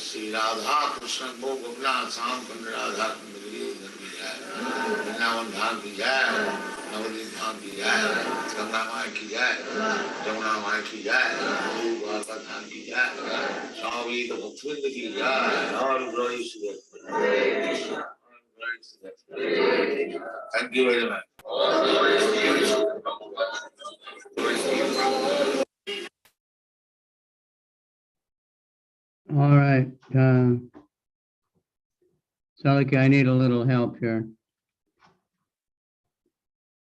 Shri Radha Krishna Gopinath Sam Kunda Radha Kunda Vrindavan Dham ki jai, Navadvip Dham ki jai, Ganga Mai ki jai, Jamuna Mai ki jai, Guru Bhagavad Dham ki jai, Swami the Bhakti ki jai, all glories to the Thank you very much. All right. Salika, I need a little help here.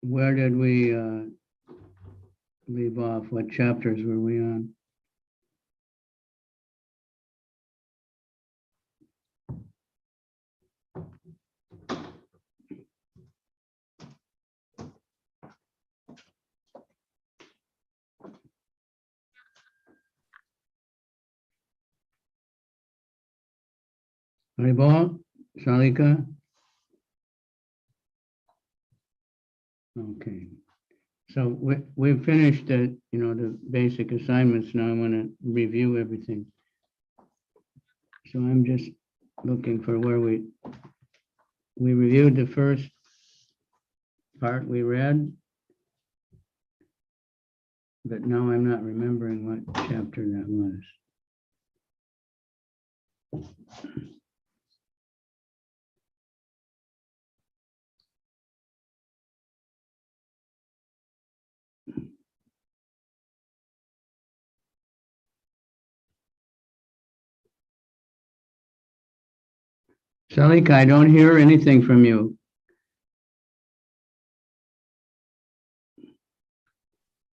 Where did we leave off? What chapters were we on? Vaibhava? Salika? Okay. So we've finished the, the basic assignments. Now I want to review everything. So I'm just looking for where we reviewed the first part we read, but now I'm not remembering what chapter that was. Salika, I don't hear anything from you.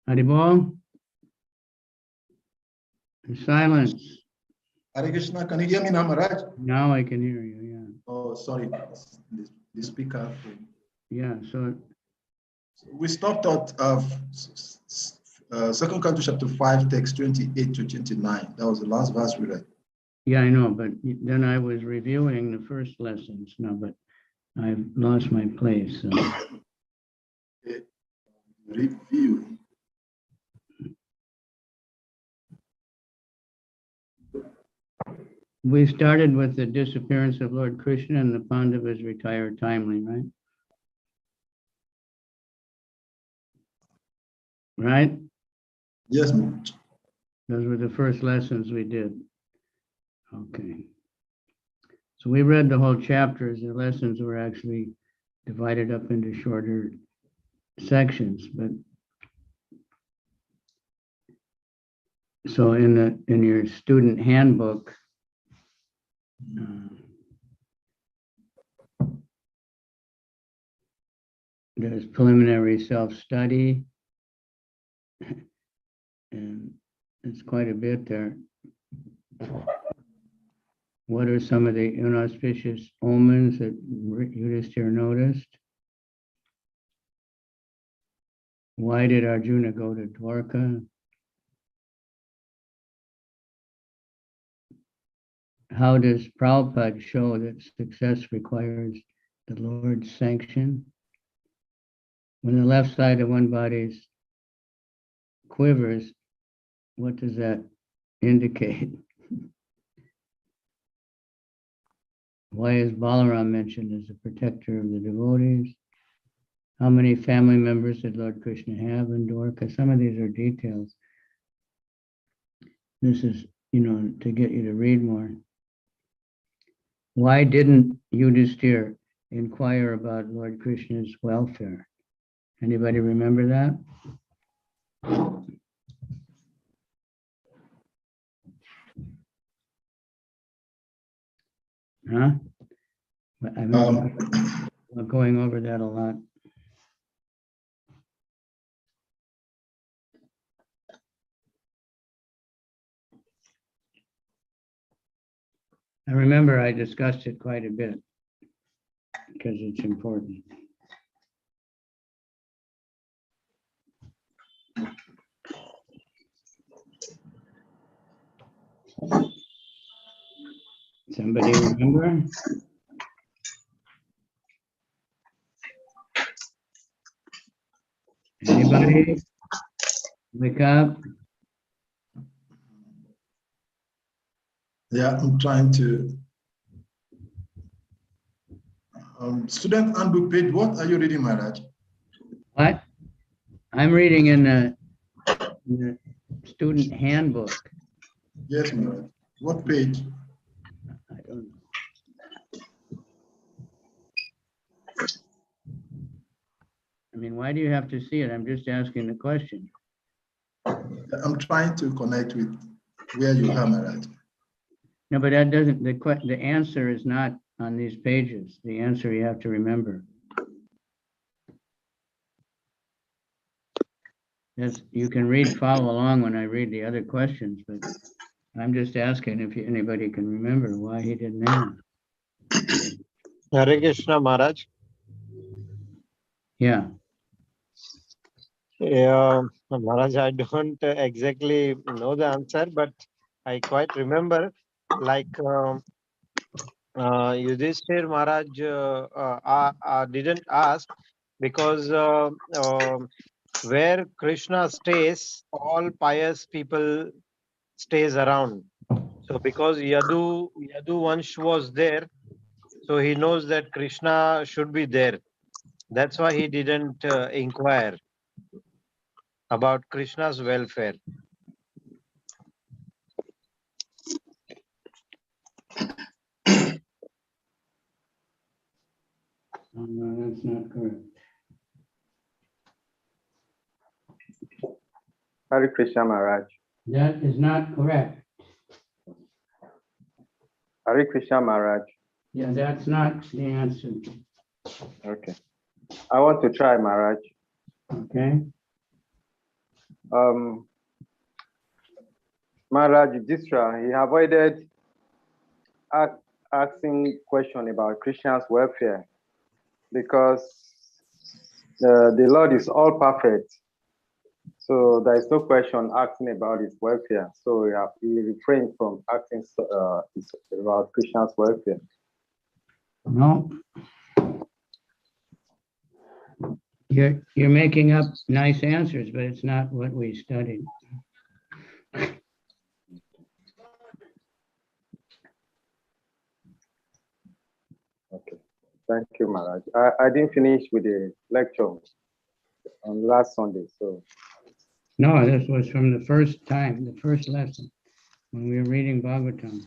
Haribol? Silence. Hare Krishna, can you hear me now, Maharaj? Now I can hear you, yeah. Oh, sorry, the speaker. Yeah, so we stopped at 2nd Canto chapter 5, text 28 to 29. That was the last verse we read. yeah, I know, but then I was reviewing the first lessons now, but I've lost my place. So. Okay. Review. We started with the disappearance of Lord Krishna and the Pandavas retired timely, right? Right? Yes, Maharaj. Those were the first lessons we did. Okay. So we read the whole chapters. The lessons were actually divided up into shorter sections, but so in your student handbook, there's preliminary self-study, and it's quite a bit there. What are some of the inauspicious omens that Yudhishthira noticed? Why did Arjuna go to Dwarka? How does Prabhupada show that success requires the Lord's sanction? When the left side of one body quivers, what does that indicate? Why is Balaram mentioned as a protector of the devotees? How many family members did Lord Krishna have in Dwarka? Some of these are details. This is, to get you to read more. Why didn't Yudhisthira inquire about Lord Krishna's welfare? Anybody remember that? Huh? I'm going over that a lot. I remember I discussed it quite a bit because it's important. Somebody remember? Anybody? Wake up. Yeah, I'm trying to. Student handbook page, what are you reading, Maharaj? What? I'm reading in the student handbook. Yes, Maharaj. What page? I don't know. I mean, why do you have to see it? I'm just asking the question. I'm trying to connect with where you are, Maharaj. No, but that doesn't, the answer is not on these pages. The answer you have to remember. Yes, you can follow along when I read the other questions, but I'm just asking if anybody can remember why he didn't ask. Hare Krishna Maharaj. Yeah. Yeah, Maharaj, I don't exactly know the answer, but I quite remember, like Yudhishthir Maharaj didn't ask because where Krishna stays, all pious people stays around. So because Yadu Vansh was there, so he knows that Krishna should be there. That's why he didn't inquire about Krishna's welfare. Oh, no, that's not correct. Hare Krishna Maharaj. That is not correct. Hare Krishna Maharaj. Yeah, that's not the answer. Okay. I want to try Maharaj. Okay. Maharaj Yudhishthira, he avoided asking question about Krishna's welfare because the Lord is all perfect. So there is no question asking about his welfare. So he refrained from asking about Krishna's welfare. No. You're making up nice answers, but it's not what we studied. Okay. Thank you, Maharaj. I didn't finish with the lecture on last Sunday, so. No, this was from the first time, the first lesson, when we were reading Bhagavatam.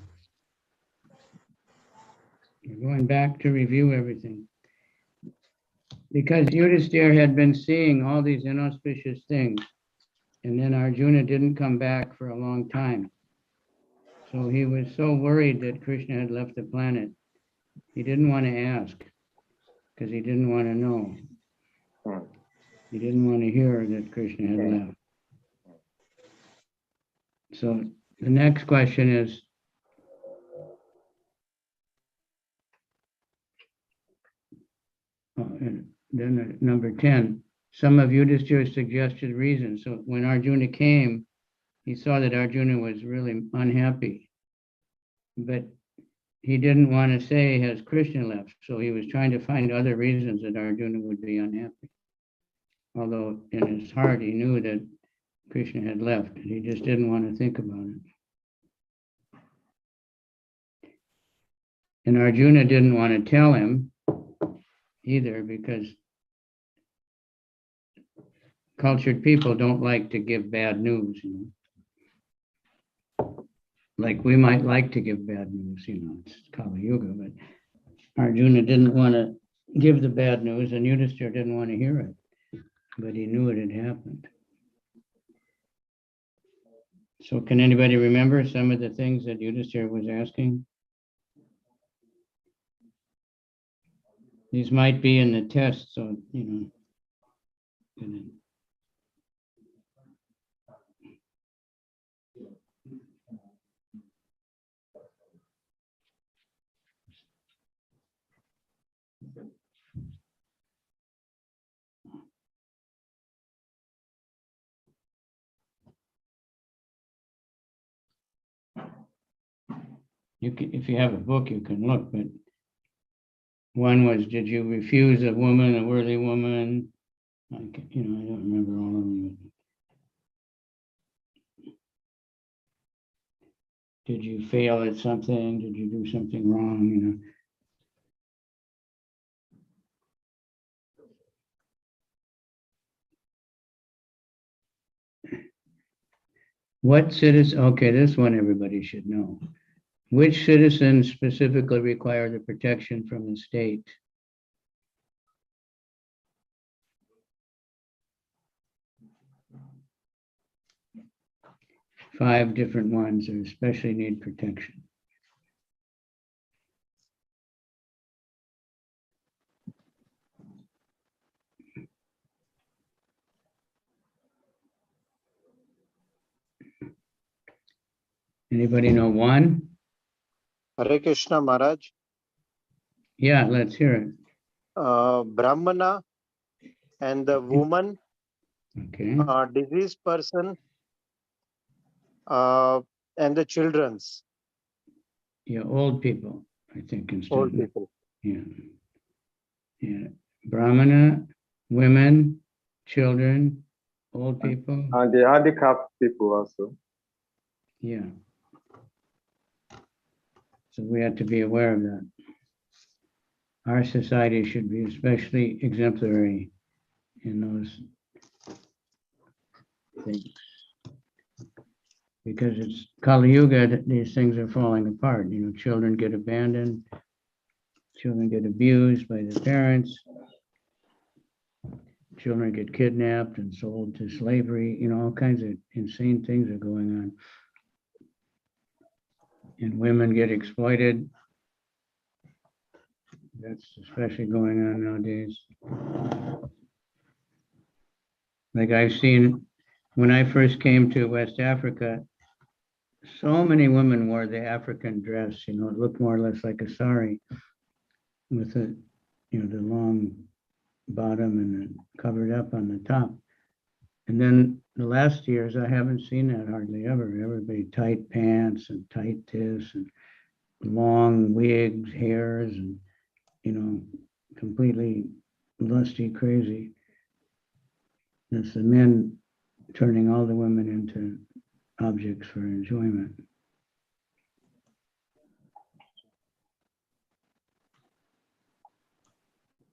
We're going back to review everything. Because Yudhisthira had been seeing all these inauspicious things, and then Arjuna didn't come back for a long time. So he was so worried that Krishna had left the planet. He didn't want to ask, because he didn't want to know. He didn't want to hear that Krishna had left. So the next question is, and then number 10, some of Yudhishthira's suggested reasons. So when Arjuna came, he saw that Arjuna was really unhappy, but he didn't want to say, has Krishna left? So he was trying to find other reasons that Arjuna would be unhappy. Although in his heart, he knew that Krishna had left, and he just didn't want to think about it. And Arjuna didn't want to tell him either, because cultured people don't like to give bad news, Like we might like to give bad news, it's Kali Yuga, but Arjuna didn't want to give the bad news, and Yudhishthira didn't want to hear it, but he knew it had happened. So can anybody remember some of the things that Yudhishthira was asking? These might be in the test, so, you can, if you have a book, you can look, but one was, did you refuse a woman, a worthy woman? I don't remember all of them. Did you fail at something? Did you do something wrong? What citizen, okay, this one everybody should know. Which citizens specifically require the protection from the state? Five different ones that especially need protection. Anybody know one? Hare Krishna Maharaj. Yeah, let's hear it. Brahmana and the woman, Okay. diseased person, and the children's. Yeah, old people, I think, instead. Old people. Yeah. Yeah. Brahmana, women, children, old people. And the handicapped people also. Yeah. So we have to be aware of that. Our society should be especially exemplary in those things. Because it's Kali Yuga, these things are falling apart. Children get abandoned, children get abused by their parents, children get kidnapped and sold to slavery, all kinds of insane things are going on. And women get exploited. That's especially going on nowadays. Like I've seen, when I first came to West Africa, so many women wore the African dress, it looked more or less like a sari with the long bottom and then covered up on the top. And then the last years, I haven't seen that hardly ever. Everybody tight pants and tight this and long wigs, hairs, and, completely lusty, crazy. It's the men turning all the women into objects for enjoyment.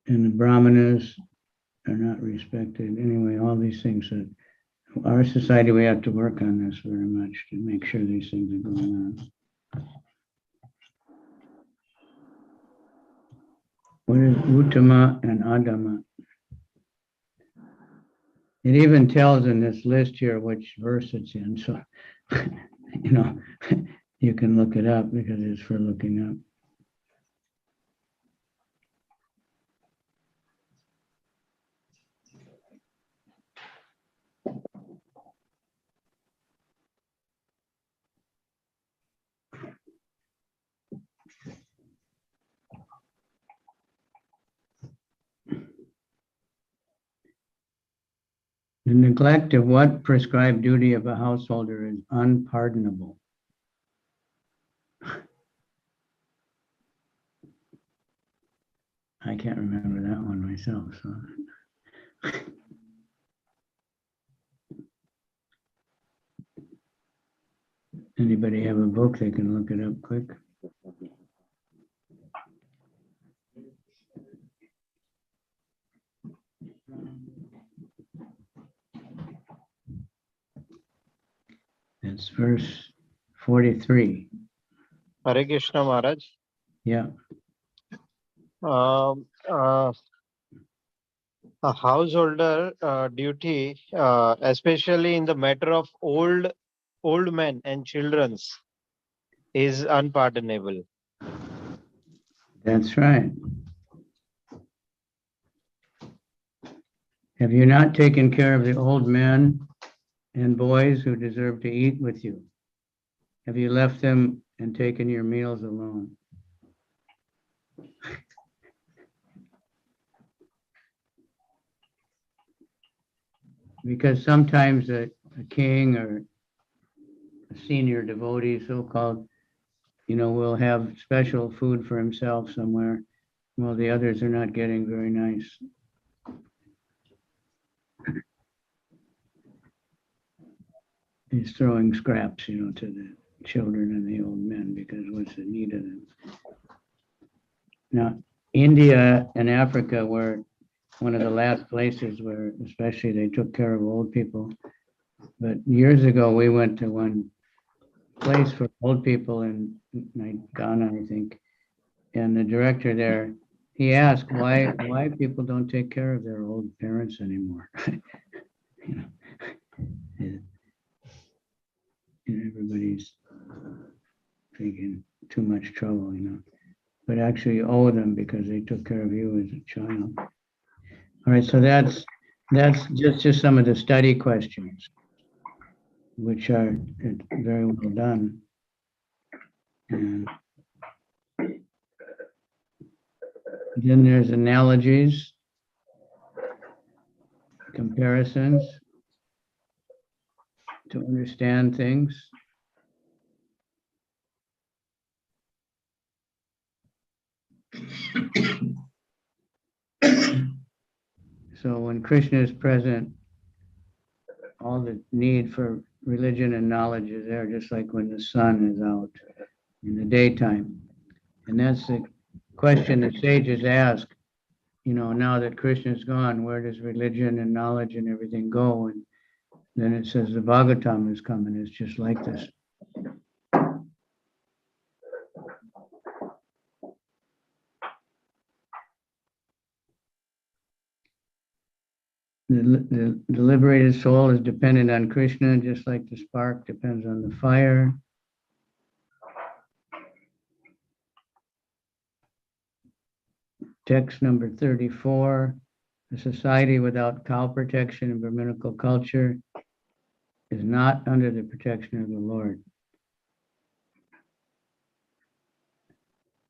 And the brahmanas are not respected. Anyway, all these things that our society, we have to work on this very much to make sure these things are going on. What is Uttama and Adama? It even tells in this list here which verse it's in. So, you can look it up because it's for looking up. The neglect of what prescribed duty of a householder is unpardonable. I can't remember that one myself. So. Anybody have a book they can look it up quick? It's verse 43. Hare Krishna Maharaj. Yeah. A householder duty, especially in the matter of old men and children's, is unpardonable. That's right. Have you not taken care of the old men and boys who deserve to eat with you? Have you left them and taken your meals alone? Because sometimes a king or a senior devotee, so-called, will have special food for himself somewhere. Well, the others are not getting very nice. He's throwing scraps, to the children and the old men because what's the need of them? Now, India and Africa were one of the last places where especially they took care of old people. But years ago, we went to one place for old people in Ghana, I think. And the director there, he asked why people don't take care of their old parents anymore. Everybody's taking too much trouble, but actually you owe them because they took care of you as a child. All right, so that's just some of the study questions, which are very well done. And then there's analogies, comparisons to understand things. So when Krishna is present, all the need for religion and knowledge is there, just like when the sun is out in the daytime. And that's the question the sages ask, now that Krishna is gone, where does religion and knowledge and everything go? And then it says the Bhagavatam is coming. It's just like this. The liberated soul is dependent on Krishna, just like the spark depends on the fire. Text number 34, a society without cow protection and Brahminical culture is not under the protection of the Lord.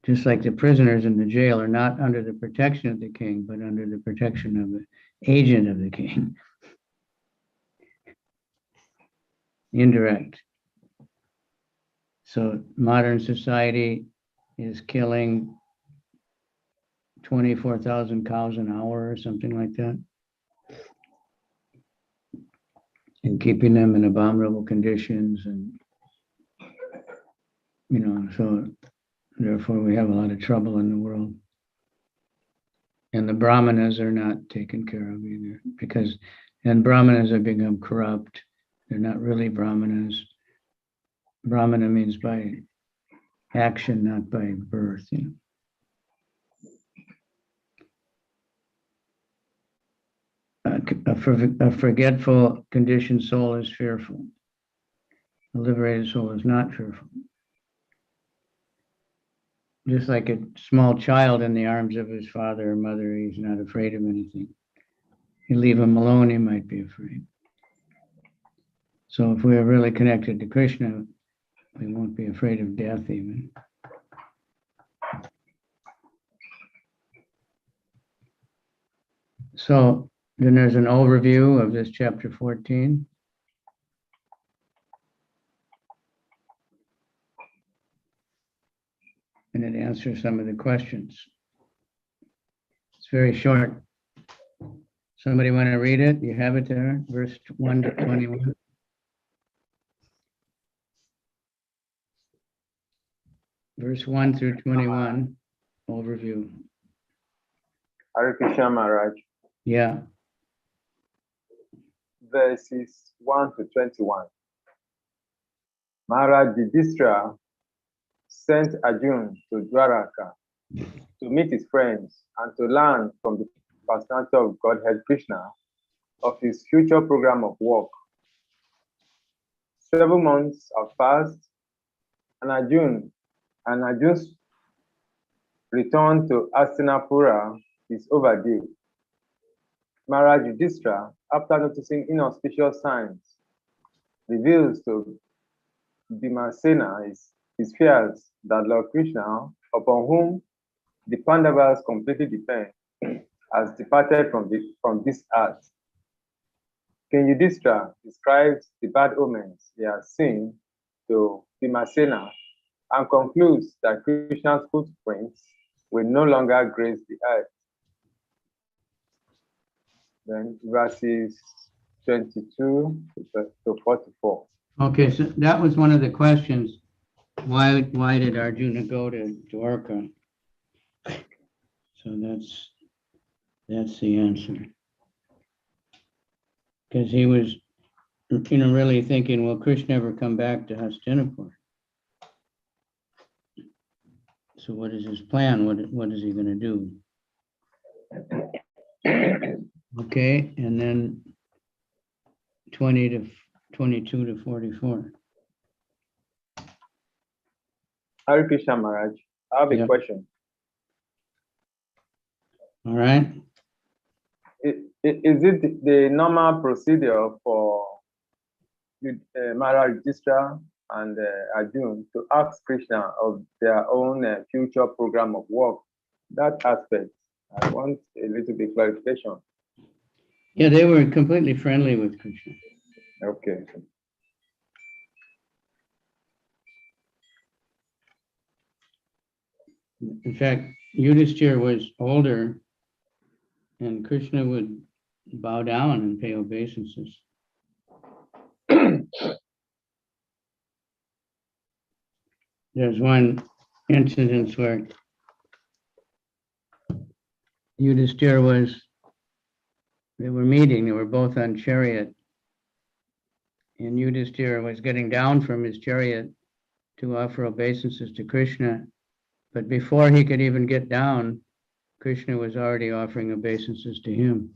Just like the prisoners in the jail are not under the protection of the king, but under the protection of the agent of the king. Indirect. So modern society is killing 24,000 cows an hour or something like that, and keeping them in abominable conditions. And, so therefore we have a lot of trouble in the world. And the Brahmanas are not taken care of either, and Brahmanas have become corrupt. They're not really Brahmanas. Brahmana means by action, not by birth, A forgetful, conditioned soul is fearful. A liberated soul is not fearful. Just like a small child in the arms of his father or mother, he's not afraid of anything. You leave him alone, he might be afraid. So if we are really connected to Krishna, we won't be afraid of death even. So Then there's an overview of this chapter 14. And it answers some of the questions. It's very short. Somebody want to read it? You have it there, verse 1 to 21. Verse 1 through 21, overview. Hare Krishna Maharaj. Yeah, Verses 1 to 21. Maharaj Yudhishthira sent Arjuna to Dwaraka to meet his friends and to learn from the personality of Godhead Krishna of his future program of work. 7 months have passed, and Arjuna's return to Hastinapura is overdue. Maharaj Yudhishthira, after noticing inauspicious signs, reveals to Bhimasena his fears that Lord Krishna, upon whom the Pandavas completely depend, has departed from this earth. King Yudhishthira describes the bad omens he has seen to Bhimasena and concludes that Krishna's footprints will no longer grace the earth. Then verses 22 to 44. okay, so that was one of the questions. Why did Arjuna go to Dwarka? So that's the answer. Because he was, really thinking, will Krishna ever come back to Hastinapur? So what is his plan? What is he going to do? Okay, and then 22 to 44. Hare Krishna Maharaj, I have a Yeah. question. All right. Is it the normal procedure for Maharaj Yudhishthira and Arjuna to ask Krishna of their own future program of work? That aspect, I want a little bit clarification. Yeah, they were completely friendly with Krishna. Okay. In fact, Yudhishthira was older, and Krishna would bow down and pay obeisances. There's one incident where Yudhishthira they were meeting, they were both on chariot, and Yudhishthira was getting down from his chariot to offer obeisances to Krishna. But before he could even get down, Krishna was already offering obeisances to him.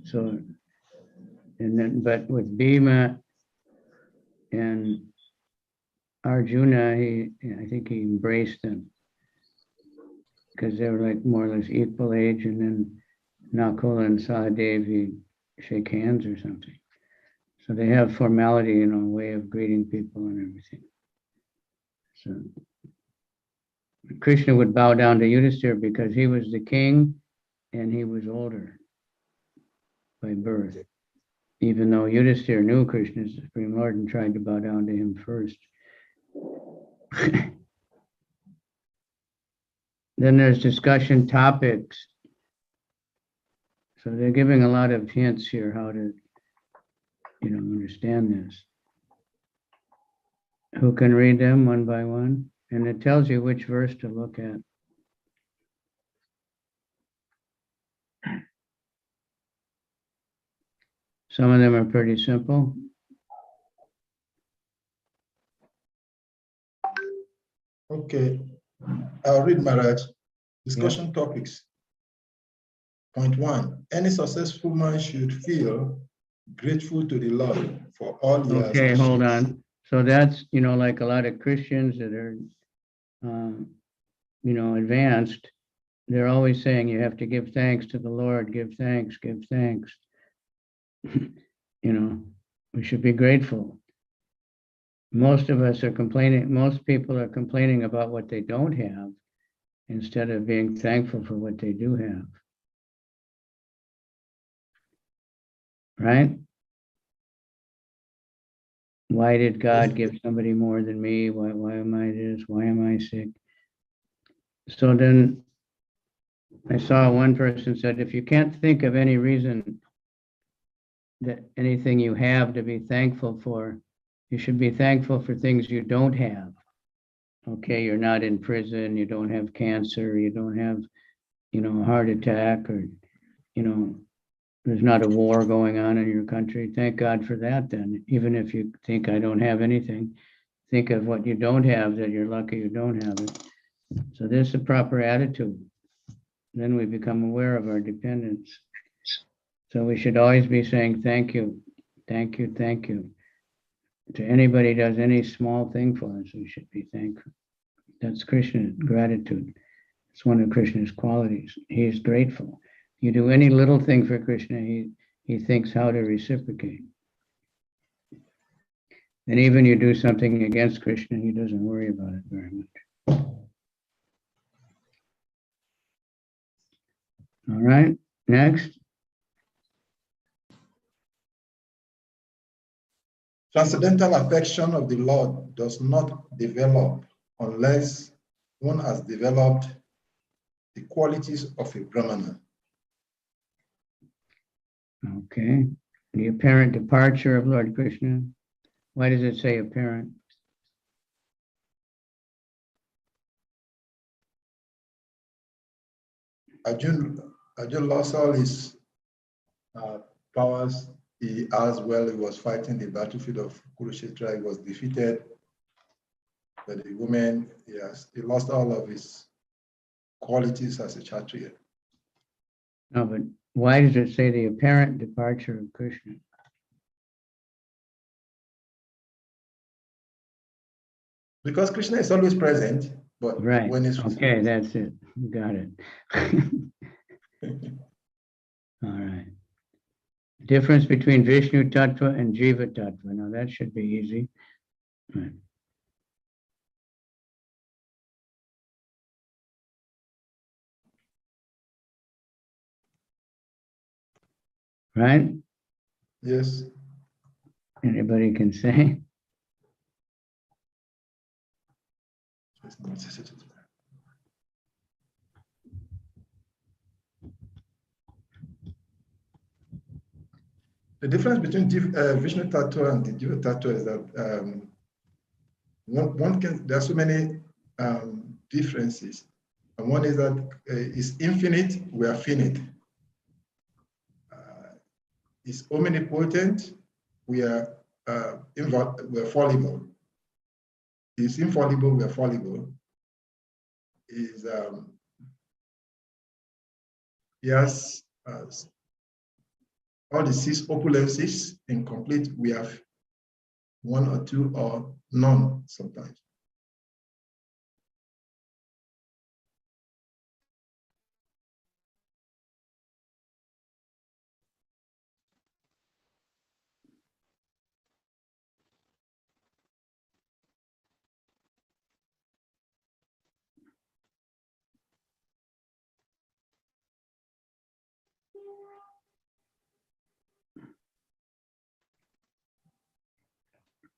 So, but with Bhima and Arjuna, I think he embraced them because they were like more or less equal age, and then Nakula and Sahadev, he'd shake hands or something. So they have formality, way of greeting people and everything. So Krishna would bow down to Yudhishthira because he was the king and he was older by birth, even though Yudhishthira knew Krishna as the Supreme Lord and tried to bow down to him first. Then there's discussion topics. So they're giving a lot of hints here how to, understand this. Who can read them one by one? And it tells you which verse to look at. Some of them are pretty simple. Okay, I'll read Maharaj. Discussion topics. Point 1, any successful man should feel grateful to the Lord for all he has Okay, achieved. hold on. So that's, like a lot of Christians that are, advanced, they're always saying you have to give thanks to the Lord, give thanks, give thanks. We should be grateful. Most of us are complaining, most people are complaining about what they don't have instead of being thankful for what they do have. right? Why did God give somebody more than me? Why am I this? Why am I sick? So then I saw one person said, if you can't think of any reason that anything you have to be thankful for, you should be thankful for things you don't have. Okay, you're not in prison, you don't have cancer, you don't have, a heart attack, or, there's not a war going on in your country. Thank God for that then. Even if you think I don't have anything, think of what you don't have, that you're lucky you don't have it. So this is a proper attitude. Then we become aware of our dependence. So we should always be saying thank you, thank you, thank you. To anybody does any small thing for us, we should be thankful. That's Krishna's gratitude. It's one of Krishna's qualities. He is grateful. You do any little thing for Krishna, he thinks how to reciprocate. And even you do something against Krishna, he doesn't worry about it very much. All right, next. Transcendental affection of the Lord does not develop unless one has developed the qualities of a Brahmana. Okay. The apparent departure of Lord Krishna. Why does it say apparent? Arjun lost all his powers. He was fighting the battlefield of Kurukshetra. He was defeated by the women. He lost all of his qualities as a Kshatriya. No, but why does it say the apparent departure of Krishna? Because Krishna is always present, but right. When it's okay, that's it. Got it. All right. Difference between Vishnu Tattva and Jiva Tattva. Now that should be easy. Right. Right? Yes. Anybody can say. The difference between Vishnu Tattva and the Jiva Tattva is that there are so many differences. And one is that it's infinite, we are finite. It's omnipotent, we are fallible. It's infallible, we are fallible. He has all the 6 opulences incomplete. We have 1 or 2 or none sometimes.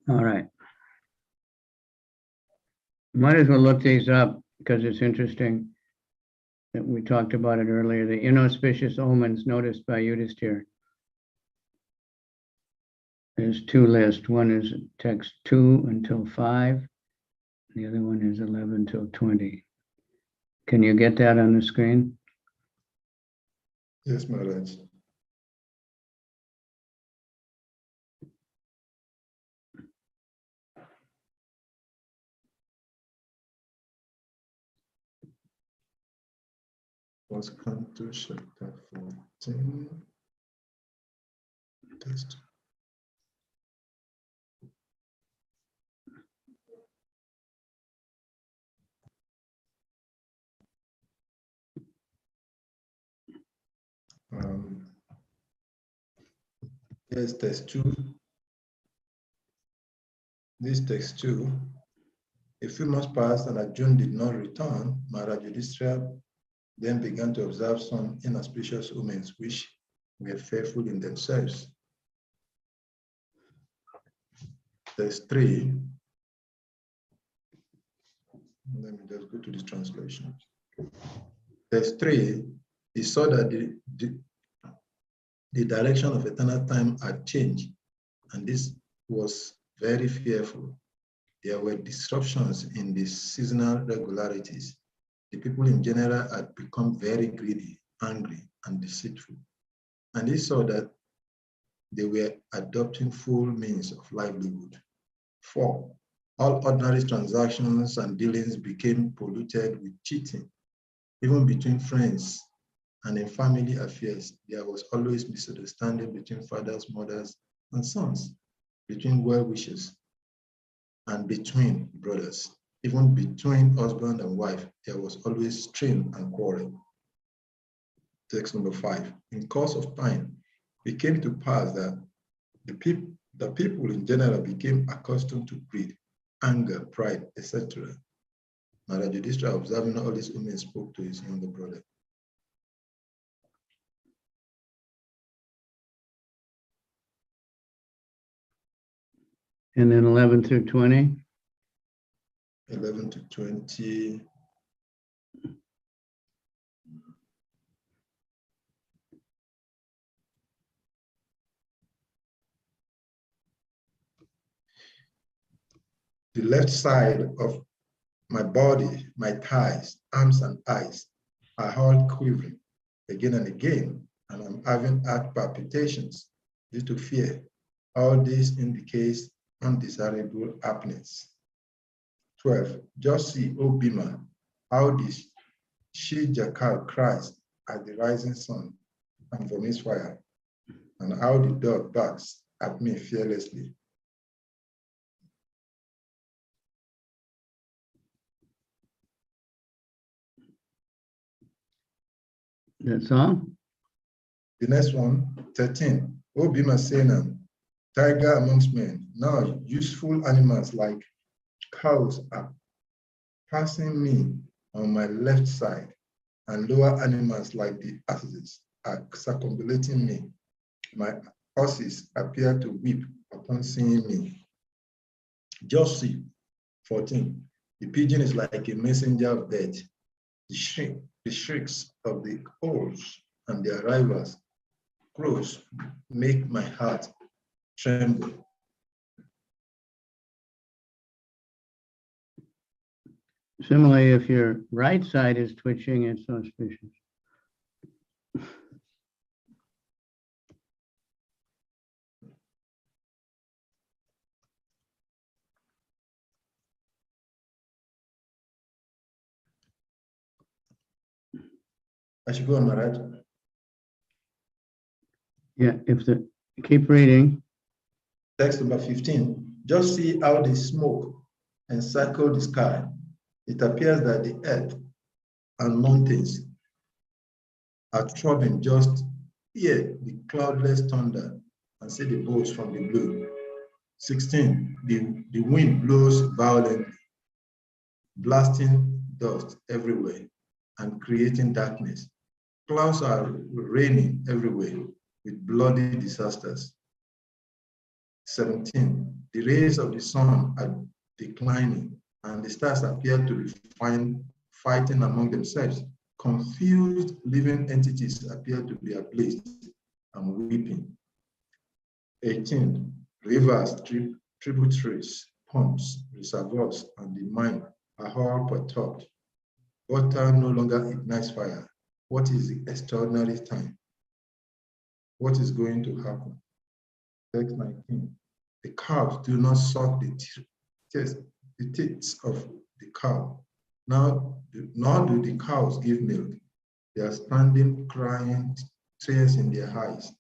All right. Might as well look these up because it's interesting that we talked about it earlier. The inauspicious omens noticed by Yudhisthira. There's 2 lists. One is text 2 until 5. The other one is 11 till 20. Can you get that on the screen? Yes, Maharaj. Was Canto chapter 14. Text. Yes, text 2. This text 2. A few months passed and Arjun did not return. Maharaj Yudhishthira then began to observe some inauspicious omens which were fearful in themselves. There's 3. Let me just go to this translation. There's 3. He saw that the direction of eternal time had changed, and this was very fearful. There were disruptions in the seasonal regularities. The people in general had become very greedy, angry, and deceitful. And he saw that they were adopting full means of livelihood. 4, all ordinary transactions and dealings became polluted with cheating. Even between friends and in family affairs, there was always misunderstanding between fathers, mothers, and sons, between well-wishers, and between brothers. Even between husband and wife, there was always strain and quarrel. Text number 5. In course of time, it came to pass that the people in general became accustomed to greed, anger, pride, etc. Maharaj Yudhishthira, observing all these women, spoke to his younger brother. And then 11 through 20. 11 to 20. The left side of my body, my thighs, arms, and eyes are all quivering again and again, and I'm having heart palpitations due to fear. All this indicates undesirable happenings. 12. Just see, O Bhima, how this she-jackal cries at the rising sun and vomits fire, and how the dog barks at me fearlessly. That's all? The next one, 13. O Bhima Sena, tiger amongst men. Now useful animals like cows are passing me on my left side, and lower animals like the asses are circumambulating me. My horses appear to weep upon seeing me. Just see, 14. The pigeon is like a messenger of death. The shrieks of the owls and their rivals, crows, make my heart tremble. Similarly, if your right side is twitching, it's auspicious. I should go on, Maharaj. Yeah, keep reading. Text number 15. Just see how the smoke encircle the sky. It appears that the earth and mountains are throbbing. Just hear the cloudless thunder and see the bolts from the blue. 16. The wind blows violently, blasting dust everywhere and creating darkness. Clouds are raining everywhere with bloody disasters. 17. The rays of the sun are declining, and the stars appear to be fighting among themselves. Confused living entities appear to be ablaze and weeping. 18. Rivers, tributaries, pumps, reservoirs, and the mine are all perturbed. Water no longer ignites fire. What is the extraordinary time? What is going to happen? Text 19. The cows do not suck the teats of the cow. Nor do the cows give milk. They are standing crying, tears in their eyes,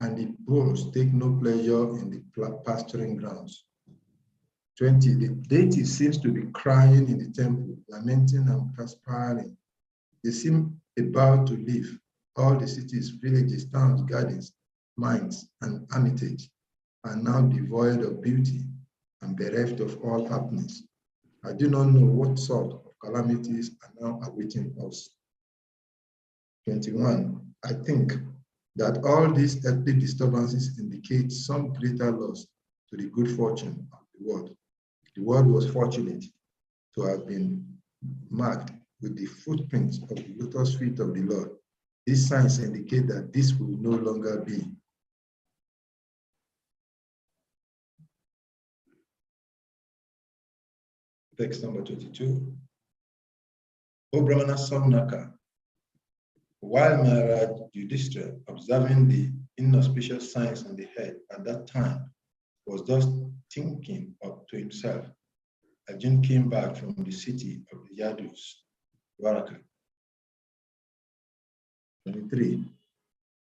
and the bulls take no pleasure in the pasturing grounds. 20. The deity seems to be crying in the temple, lamenting and perspiring. They seem about to leave. All the cities, villages, towns, gardens, mines, and hermitage are now devoid of beauty and bereft of all happenings. I do not know what sort of calamities are now awaiting us. 21. I think that all these earthly disturbances indicate some greater loss to the good fortune of the world. The world was fortunate to have been marked with the footprints of the lotus feet of the Lord. These signs indicate that this will no longer be. Text number 22. O Brahmana Saunaka, while Maharaj Yudhishthira, observing the inauspicious signs on the head at that time, was thus thinking up to himself, Arjun came back from the city of the Yadus, Dwaraka. 23.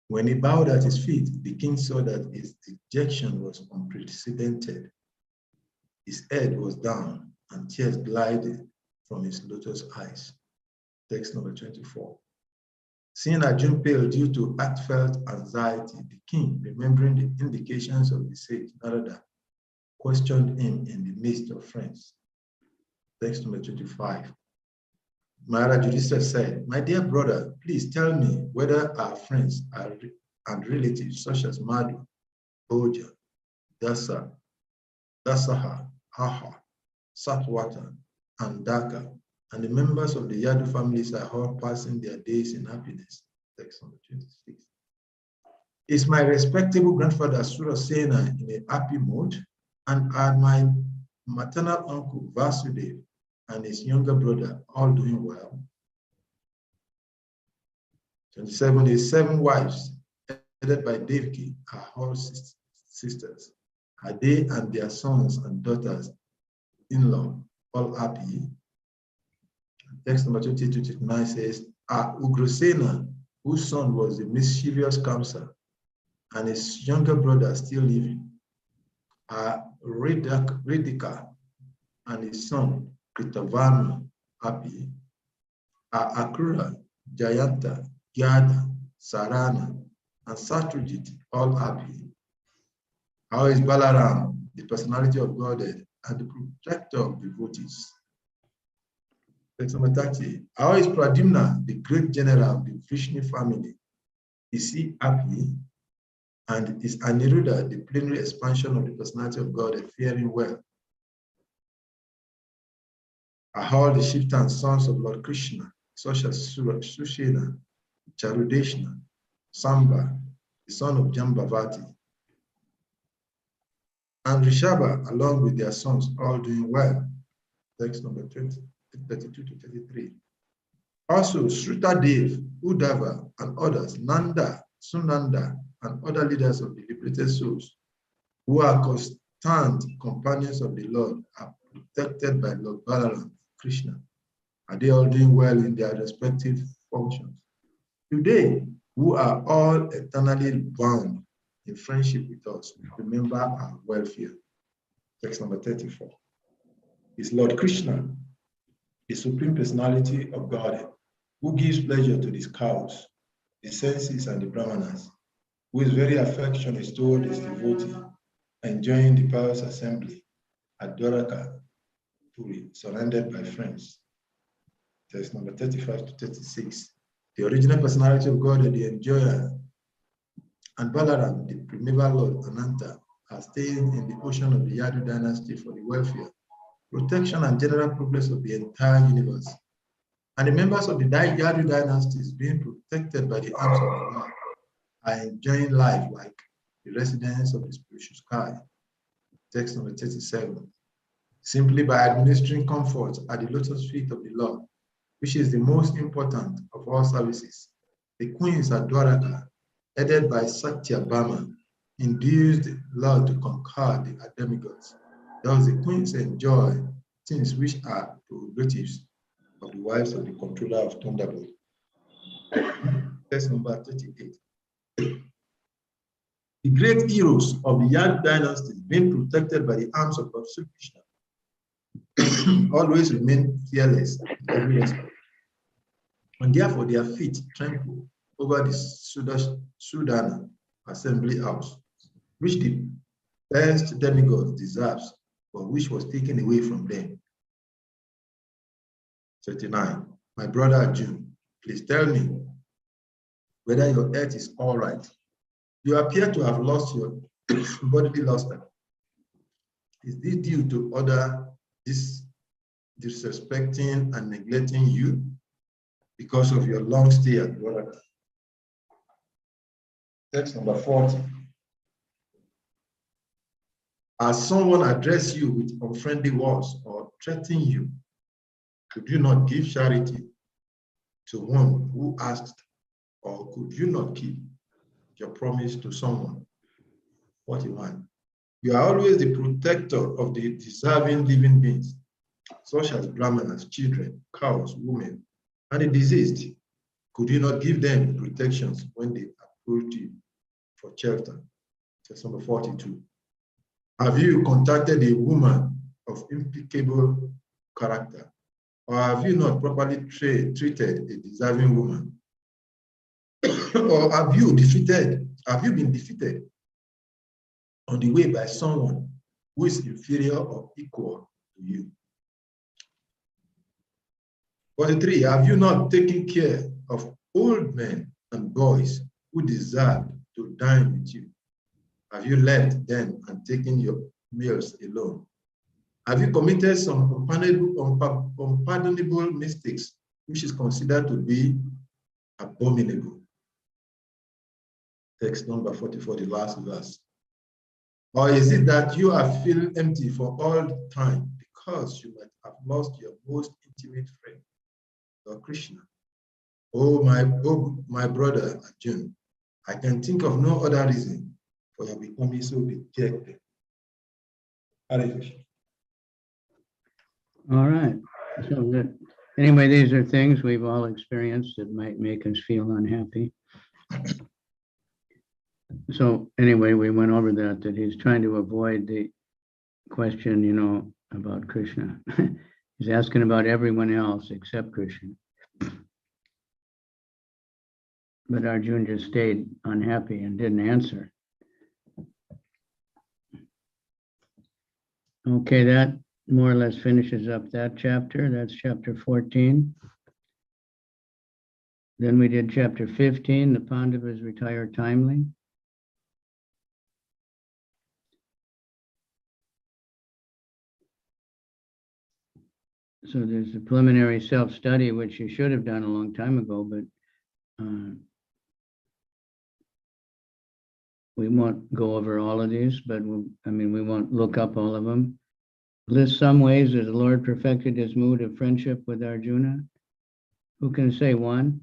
When he bowed at his feet, the king saw that his dejection was unprecedented. His head was down, and tears glided from his lotus eyes. Text number 24. Seeing Arjun pale due to heartfelt anxiety, the king, remembering the indications of the sage Narada, questioned him in the midst of friends. Text number 25. Maharaj Yudhishthira said, "My dear brother, please tell me whether our friends and relatives such as Madhu, Bhoja, Dasaha, Aha, Satwata, and Daka, and the members of the Yadu families are all passing their days in happiness." Text number 26. Is my respectable grandfather Surasena in a happy mood? And are my maternal uncle Vasudev and his younger brother all doing well? 27. His 7 wives, headed by Devaki, are all sisters. Are they and their sons and daughters-in-law all happy? Text number 20-29 says, are Ugrasena, whose son was the mischievous Kamsa, and his younger brother still living? Are Ridika and his son Kritavanu happy? Are Akrura, Jayanta, Yada, Sarana, and Satrujit all happy? How is Balaram, the personality of Godhead and the protector of devotees? Text number 30. How is Pradyumna, the great general of the Vishnu family? Is he happy? And is Aniruddha, the plenary expansion of the personality of Godhead, faring well? Are all the chieftain sons of Lord Krishna, such as Sushena, Charudeshna, Samba, the son of Jambavati, and Rishabha, along with their sons, all doing well? Text number 32-33. Also, Srutadev, Uddhava, and others, Nanda, Sunanda, and other leaders of the liberated souls, who are constant companions of the Lord, are protected by Lord Balaram, Krishna. Are they all doing well in their respective functions? Today, who are all eternally bound in friendship with us, remember our welfare. Text number 34. Is Lord Krishna, the Supreme Personality of Godhead, who gives pleasure to the cows, the senses, and the brahmanas, who is very affectionate toward his devotee, enjoying the pious assembly at Dwaraka, Puri, surrounded by friends. Text number 35-36. The original personality of God, the enjoyer, and Balaram, the primeval Lord Ananta, are staying in the ocean of the Yadu dynasty for the welfare, protection, and general progress of the entire universe. And the members of the Yadu dynasties, being protected by the arms of the Lord, are enjoying life like the residents of the spiritual sky. Text number 37. Simply by administering comfort at the lotus feet of the Lord, which is the most important of all services, the queens at Dwaraka, headed by Satyabhama, induced the Lord to conquer the demigods. Thus the queens enjoy things which are prerogatives of the wives of the controller of Thunderbolt. Text number 38. The great heroes of the Yadu dynasty, being protected by the arms of Lord Sri Krishna, always remain fearless in every respect. And therefore their feet trample over the Sudana assembly house, which the best demigod deserves, but which was taken away from them. 39. My brother Arjun, please tell me whether your health is all right. You appear to have lost your bodily luster. Is this due to other disrespecting and neglecting you because of your long stay at Dwaraka? Text number 40. As someone address you with unfriendly words or threaten you, could you not give charity to one who asked, or could you not keep your promise to someone? 41. You are always the protector of the deserving living beings, such as brahmanas, children, cows, women, and the diseased. Could you not give them protections when they approach you for shelter? Text number 42. Have you contacted a woman of impeccable character, or have you not properly treated a deserving woman? Or have you been defeated on the way by someone who is inferior or equal to you? 43. Have you not taken care of old men and boys who deserve to dine with you? Have you left them and taken your meals alone? Have you committed some unpardonable mistakes, which is considered to be abominable? Text number 44, the last verse. Or is it that you are feeling empty for all time because you might have lost your most intimate friend, Lord Krishna? Oh, my brother Arjuna, I can think of no other reason for your becoming so dejected. Hare Krishna. All right. So that, anyway, these are things we've all experienced that might make us feel unhappy. So anyway, we went over that he's trying to avoid the question, about Krishna. He's asking about everyone else except Krishna. But Arjuna just stayed unhappy and didn't answer. Okay, that more or less finishes up that chapter. That's chapter 14. Then we did chapter 15, the Pandavas retire timely. So there's the preliminary self-study, which you should have done a long time ago, but we won't go over all of these, but we won't look up all of them. List some ways that the Lord perfected his mood of friendship with Arjuna. Who can say one?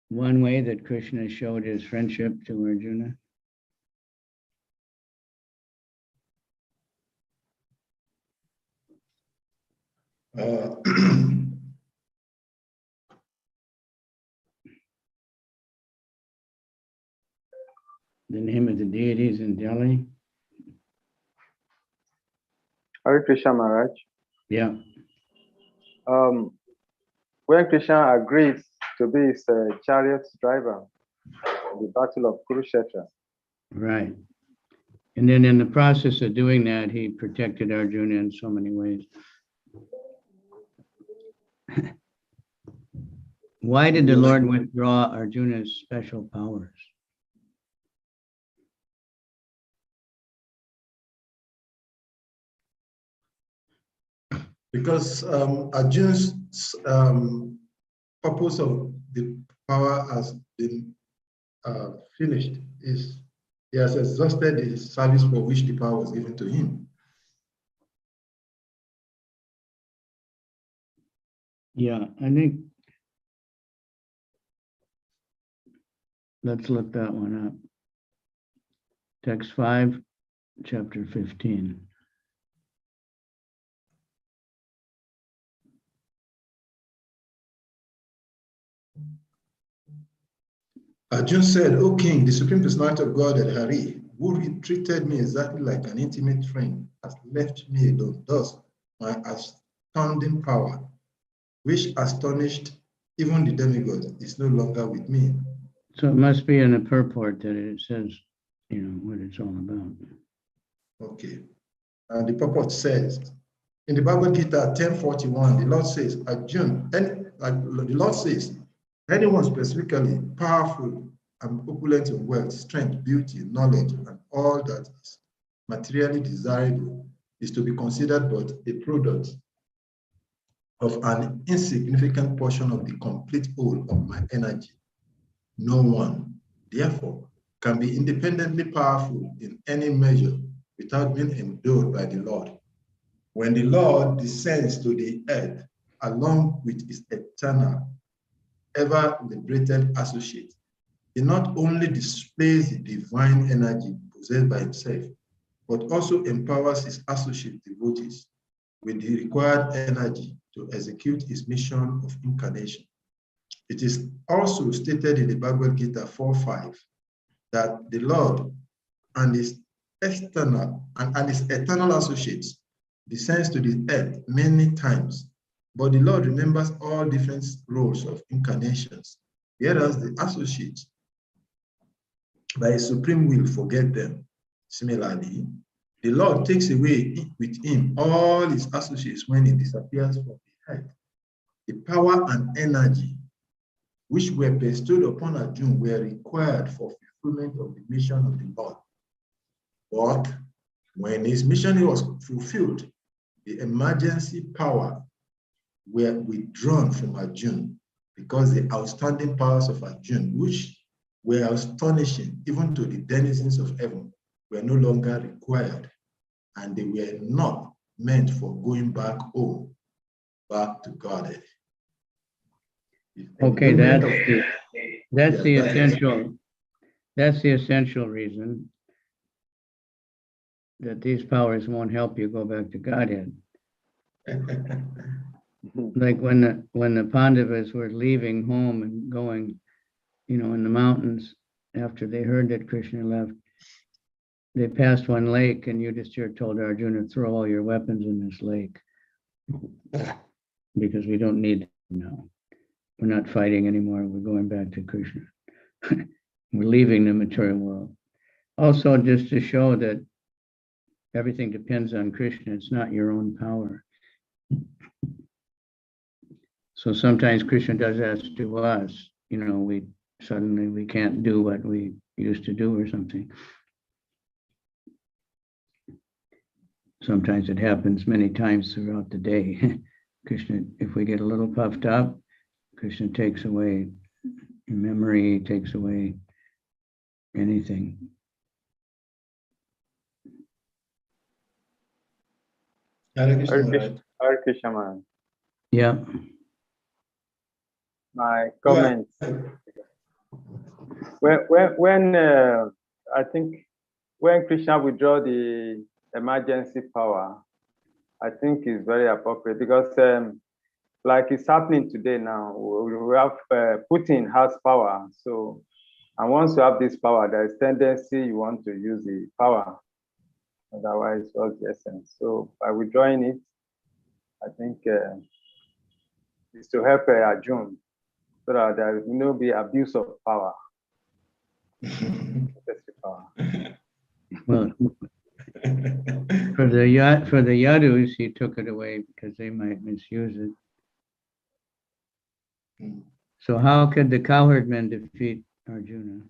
One way that Krishna showed his friendship to Arjuna. The name of the deities in Delhi. Hare Krishna Maharaj. Yeah. When Krishna agreed to be his chariot driver in the battle of Kurukshetra. Right. And then in the process of doing that, he protected Arjuna in so many ways. Why did the Lord withdraw Arjuna's special powers? Because Arjuna's purpose of the power has been finished. He has exhausted the service for which the power was given to him. Yeah, I think let's look that one up. Text 5, chapter 15. Arjuna said, "O king, the supreme personality of God, Hari, who treated me exactly like an intimate friend, has left me alone. Thus, my astounding power, which astonished even the demigods, is no longer with me." So it must be in the purport that it says, what it's all about. Okay. And the purport says, in the Bhagavad Gita 10:41, the Lord says, Arjuna, like the Lord says, anyone specifically powerful and opulent in wealth, strength, beauty, knowledge, and all that is materially desirable is to be considered but a product of an insignificant portion of the complete whole of my energy. No one, therefore, can be independently powerful in any measure without being endowed by the Lord. When the Lord descends to the earth along with his eternal, ever-liberated associate, he not only displays the divine energy possessed by himself, but also empowers his associate devotees with the required energy to execute his mission of incarnation. It is also stated in the Bhagavad Gita 4:5 that the Lord and his external and his eternal associates descends to the earth many times, but the Lord remembers all different roles of incarnations, whereas the associates, by his supreme will, forget them. Similarly, the Lord takes away with him all his associates when he disappears from the earth. The power and energy which were bestowed upon Arjuna were required for fulfillment of the mission of the Lord. But when his mission was fulfilled, the emergency power were withdrawn from Arjuna because the outstanding powers of Arjuna, which were astonishing even to the denizens of heaven, were no longer required, and they were not meant for going back home, back to Godhead. Okay, that's the essential reason that these powers won't help you go back to Godhead. Like when the Pandavas were leaving home and going, in the mountains after they heard that Krishna left, they passed one lake, and Yudhishthira told Arjuna, throw all your weapons in this lake because we don't need them now. We're not fighting anymore. We're going back to Krishna. We're leaving the material world. Also, just to show that everything depends on Krishna. It's not your own power. So sometimes Krishna does ask to us, we can't do what we used to do or something. Sometimes it happens many times throughout the day. Krishna, if we get a little puffed up, Krishna takes away memory, takes away anything. Hare Krishna. Hare Krishna, man. Yeah. My comment. When I think when Krishna withdraw the emergency power, I think is very appropriate because like it's happening today now, we have Putin has power. So, and once you have this power, there is tendency you want to use the power. Otherwise, what's the essence? So by withdrawing it, I think it's to help Arjuna so that there will not be abuse of power. Well, for the Yadus, he took it away because they might misuse it. So how could the cowherd men defeat Arjuna?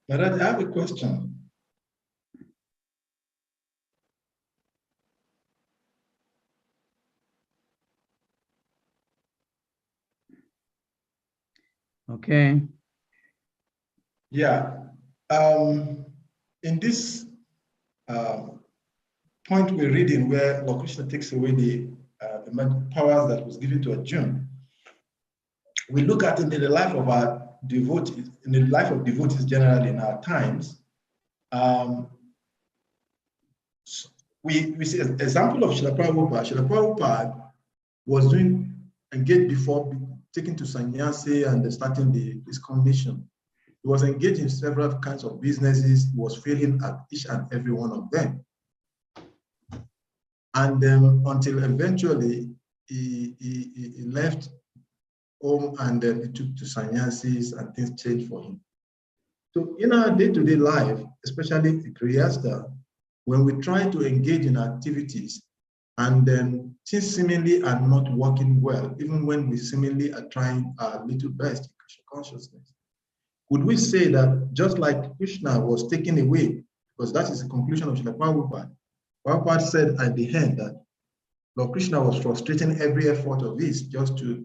Maharaj, I have a question. Okay. Yeah. In this point we're reading where Lord Krishna takes away the powers that was given to Arjuna, we look at it in the life of our devotees, in the life of devotees generally in our times. We see an example of Srila Prabhupada. Srila Prabhupada was engaged before taking to sannyasi and starting this commission. He was engaged in several kinds of businesses. He was failing at each and every one of them. And until eventually he left home and then he took to sannyasis and things changed for him. So in our day-to-day life, especially in Grihastha, when we try to engage in activities and then things seemingly are not working well, even when we seemingly are trying our little best in Krishna consciousness. Would we say that just like Krishna was taken away, because that is the conclusion of Srila Prabhupada, Prabhupada said at the end that Lord Krishna was frustrating every effort of his just to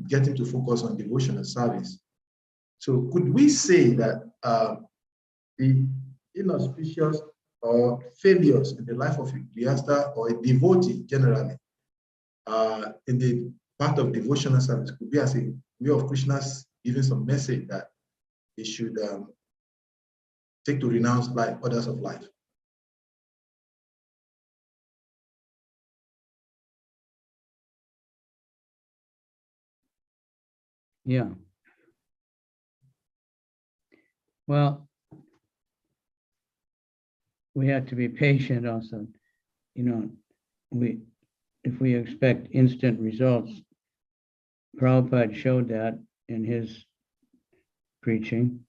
get him to focus on devotion and service. So could we say that the inauspicious or failures in the life of a Grihastha or a devotee generally in the part of devotional service could be as a way of Krishna's giving some message that he should take to renounce life, others of life? Yeah. Well, we have to be patient also. You know, if we expect instant results, Prabhupada showed that in his preaching,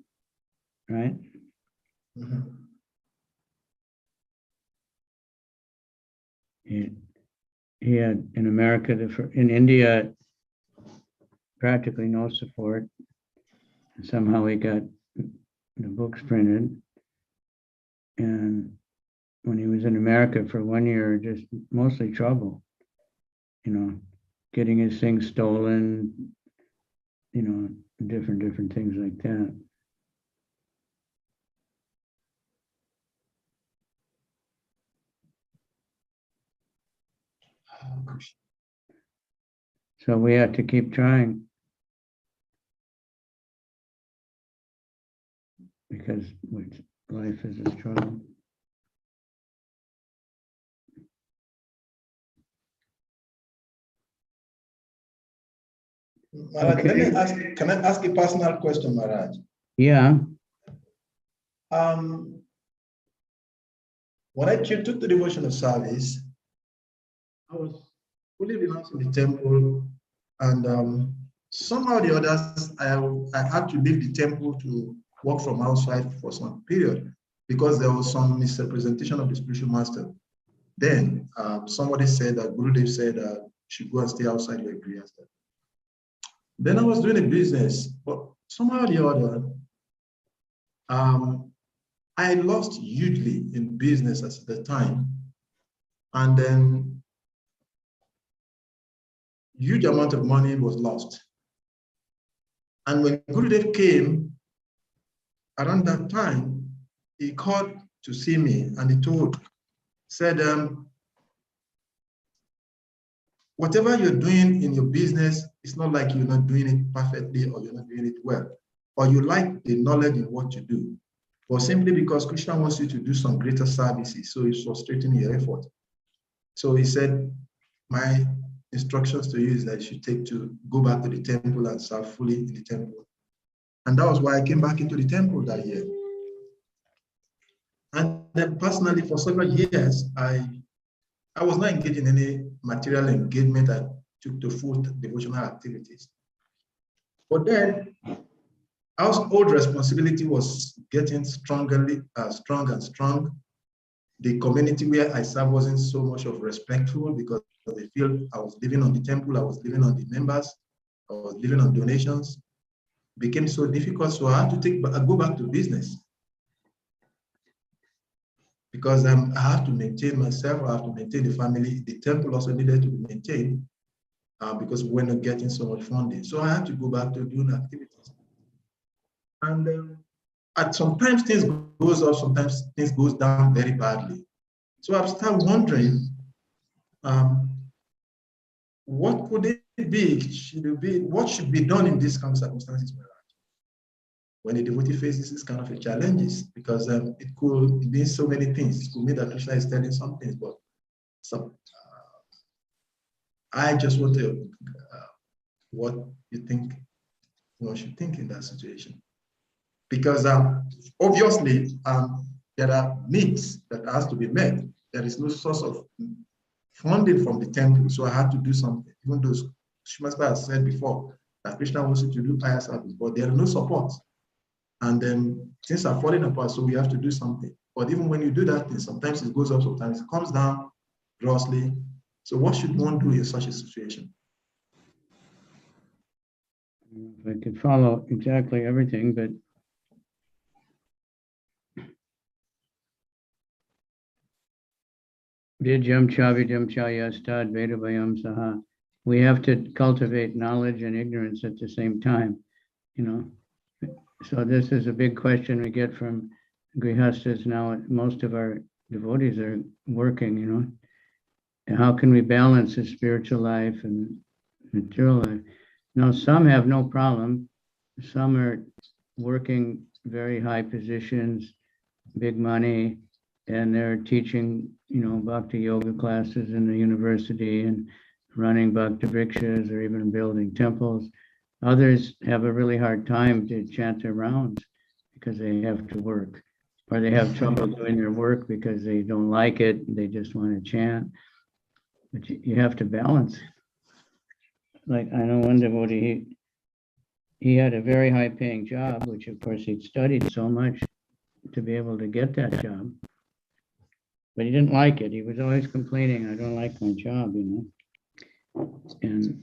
right? Mm-hmm. He had in America, in India, practically no support. Somehow he got the books printed. And when he was in America for 1 year, just mostly trouble, you know, getting his things stolen, you know, different things like that. So we have to keep trying, because life is a struggle. Maharaj, Okay. let me ask, can I ask a personal question, Maharaj? Yeah. When I took the devotional service, I was fully renounced in the temple, and somehow or the others, I had to leave the temple to work from outside for some period because there was some misrepresentation of the spiritual master. Then somebody said that Gurudev said that you should go and stay outside your Grihastha. Then I was doing a business, but somehow or the other, I lost hugely in business at the time, and then huge amount of money was lost. And when Gurudev came around that time, he called to see me and he said, whatever you're doing in your business, it's not like you're not doing it perfectly or you're not doing it well, or you like the knowledge in what you do, but simply because Krishna wants you to do some greater services, so he's frustrating your effort. So he said, my instructions to you is that you should take to go back to the temple and serve fully in the temple. And that was why I came back into the temple that year. And then personally, for several years, I was not engaged in any material engagement that took to full devotional activities. But then, household responsibility was getting strong and strong. The community where I served wasn't so much of respectful because they feel I was living on the temple, I was living on the members, I was living on donations. It became so difficult, so I had to go back to business. Because I have to maintain myself, I have to maintain the family. The temple also needed to be maintained because we're not getting so much funding. So I had to go back to doing activities. And at sometimes things goes up, sometimes things goes down very badly. So I've started wondering, what could it be? What should be done in these kind of circumstances when a devotee faces this kind of challenges? Because it could mean so many things. It could mean that Krishna is telling some things, but I just want to what you think one should think in that situation. Because obviously there are needs that has to be met. There is no source of funding from the temple, so I had to do something. Even though Shrimasta has said before that Krishna wants you to do higher service, but there is no support. And then things are falling apart, so we have to do something. But even when you do that thing, sometimes it goes up, sometimes it comes down. grossly. So what should one do in such a situation? If I could follow exactly everything, but Vidyam cha vidyam cha yastad vedavayam saha. We have to cultivate knowledge and ignorance at the same time, you know. So this is a big question we get from grihastas now. Most of our devotees are working, you know. And how can we balance the spiritual life and material life? Now, some have no problem. Some are working very high positions, big money, and they're teaching, you know, bhakti yoga classes in the university and running bhakti vrikshas or even building temples. Others have a really hard time to chant their rounds because they have to work, or they have trouble doing their work because they don't like it. They just want to chant. But you have to balance. Like I know one devotee, he had a very high paying job, which of course he'd studied so much to be able to get that job. But he didn't like it. He was always complaining, I don't like my job, you know. And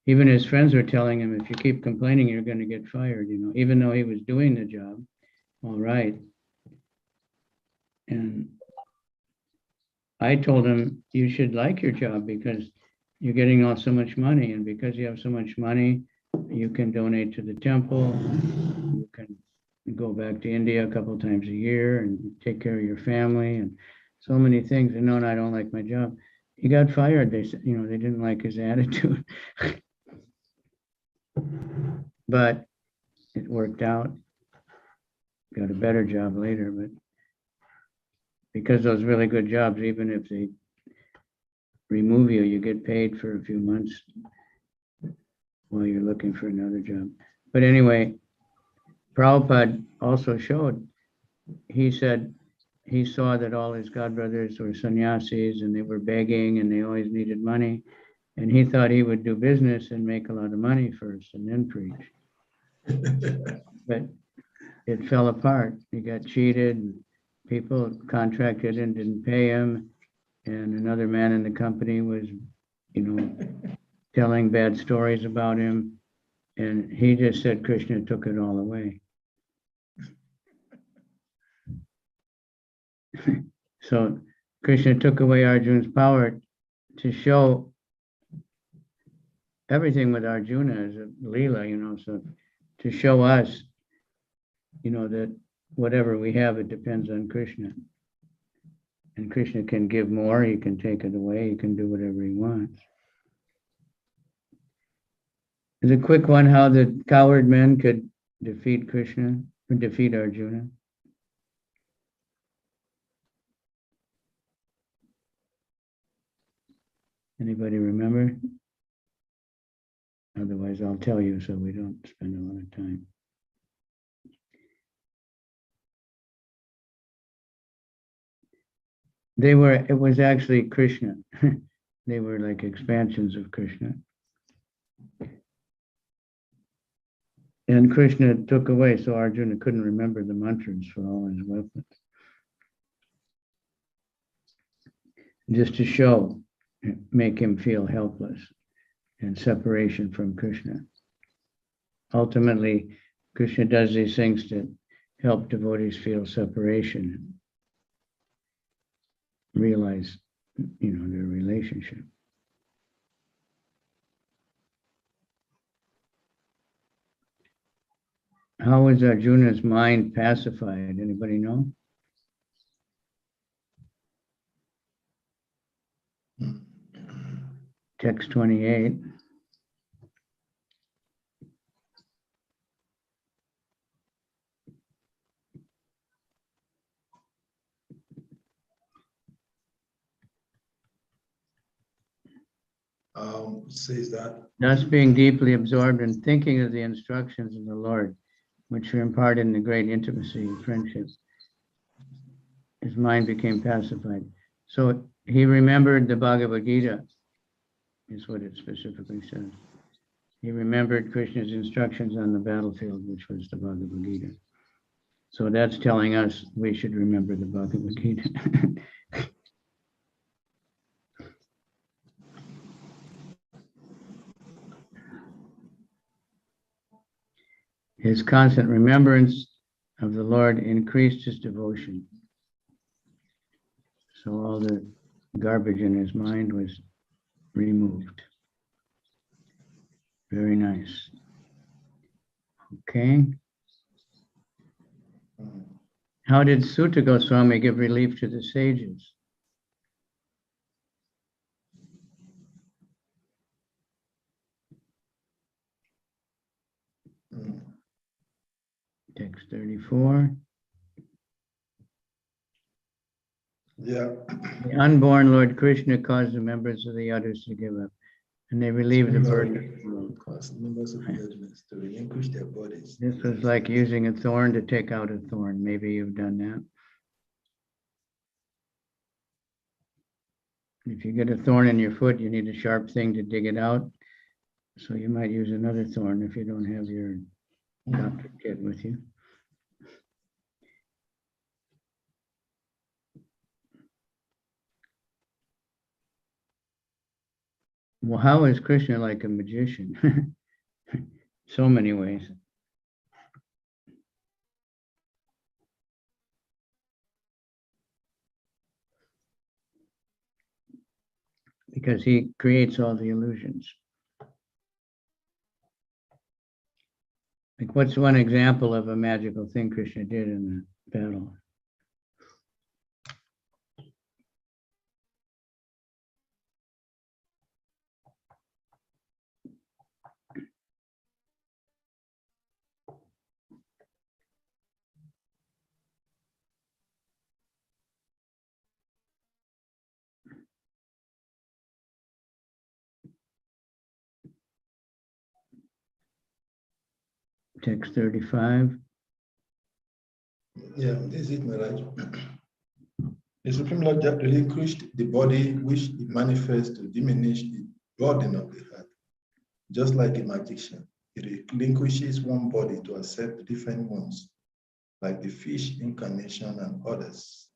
even his friends were telling him, if you keep complaining, you're going to get fired, you know, even though he was doing the job all right. And I told him, you should like your job because you're getting all so much money. And because you have so much money, you can donate to the temple. You can go back to India a couple times a year and take care of your family and so many things. And no, I don't like my job. He got fired. They said, you know, they didn't like his attitude. But it worked out. Got a better job later, but because those really good jobs, even if they remove you, you get paid for a few months while you're looking for another job. But anyway, Prabhupada also showed, he said he saw that all his godbrothers were sannyasis and they were begging and they always needed money. And he thought he would do business and make a lot of money first and then preach. But it fell apart. He got cheated. And people contracted and didn't pay him. And another man in the company was, you know, telling bad stories about him. And he just said Krishna took it all away. So Krishna took away Arjuna's power to show everything with Arjuna as a Leela, you know, so to show us, you know, that whatever we have, it depends on Krishna. And Krishna can give more, he can take it away, he can do whatever he wants. There's a quick one, how the coward men could defeat Krishna, or defeat Arjuna. Anybody remember? Otherwise, I'll tell you so we don't spend a lot of time. It was actually Krishna. They were like expansions of Krishna. And Krishna took away, so Arjuna couldn't remember the mantras for all his weapons. Just to show, make him feel helpless and separation from Krishna. Ultimately, Krishna does these things to help devotees feel separation, realize, you know, their relationship. How was Arjuna's mind pacified? Anybody know? Text 28. Says that. Thus being deeply absorbed in thinking of the instructions of the Lord, which were imparted in the great intimacy and friendship, his mind became pacified. So he remembered the Bhagavad Gita, is what it specifically says. He remembered Krishna's instructions on the battlefield, which was the Bhagavad Gita. So that's telling us we should remember the Bhagavad Gita. His constant remembrance of the Lord increased his devotion. So all the garbage in his mind was removed. Very nice. Okay. How did Sutta Goswami give relief to the sages? Text 34. Yeah. The unborn Lord Krishna caused the members of the others to give up, and they relieved the burden. Caused members of the audience to relinquish their bodies. This was like using a thorn to take out a thorn. Maybe you've done that. If you get a thorn in your foot, you need a sharp thing to dig it out. So you might use another thorn if you don't have your doctor kit with you. Well, how is Krishna like a magician? So many ways. Because he creates all the illusions. Like, what's one example of a magical thing Krishna did in the battle? Text 35. Yeah, this is it, Maharaj. The Supreme Lord relinquished the body which it manifests to diminish the burden of the heart. Just like a magician, he relinquishes one body to accept different ones, like the fish incarnation and others.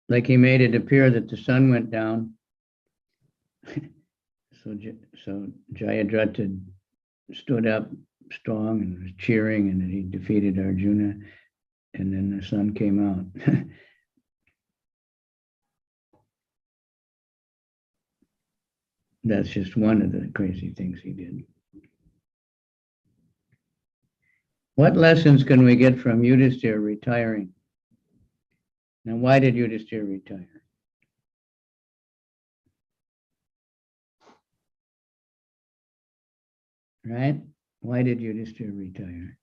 Like he made it appear that the sun went down. So Jayadratha stood up strong and was cheering, and he defeated Arjuna, and then the sun came out. That's just one of the crazy things he did. What lessons can we get from Yudhisthira retiring? Now, why did Yudhisthira retire? Right? Why did Yudhisthira retire?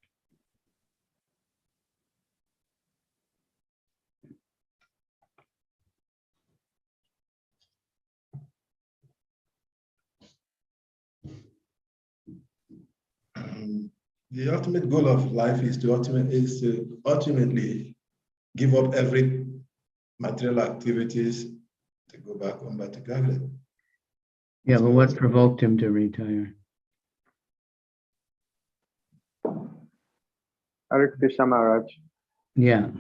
The ultimate goal of life is to ultimately give up every material activities to go back home to Gagre. Yeah, but what provoked him to retire? Hare Krishna Maharaj. Yeah.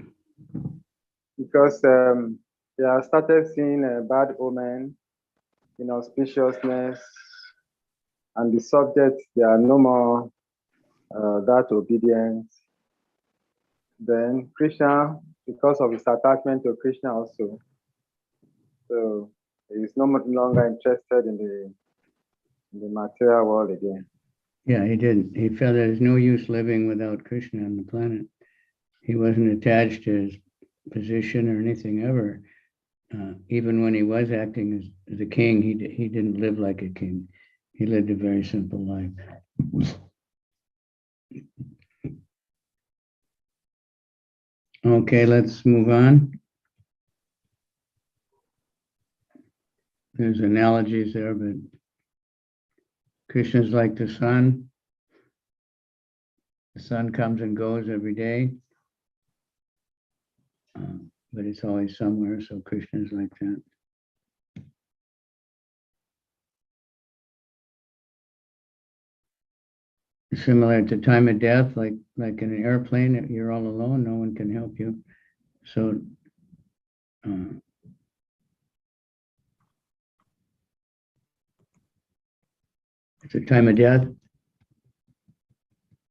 Because I started seeing a bad omen, inauspiciousness, and the subjects, they are no more that obedient. Then Krishna, because of his attachment to Krishna also, so he is no longer interested in the material world again. Yeah, he didn't. He felt there's no use living without Krishna on the planet. He wasn't attached to his position or anything ever. Even when he was acting as a king, he didn't live like a king. He lived a very simple life. Okay, let's move on. There's analogies there, but Krishna's like the sun. The sun comes and goes every day, but it's always somewhere, so Krishna's like that. Similar to time of death, like in an airplane, you're all alone, no one can help you. So it's a time of death.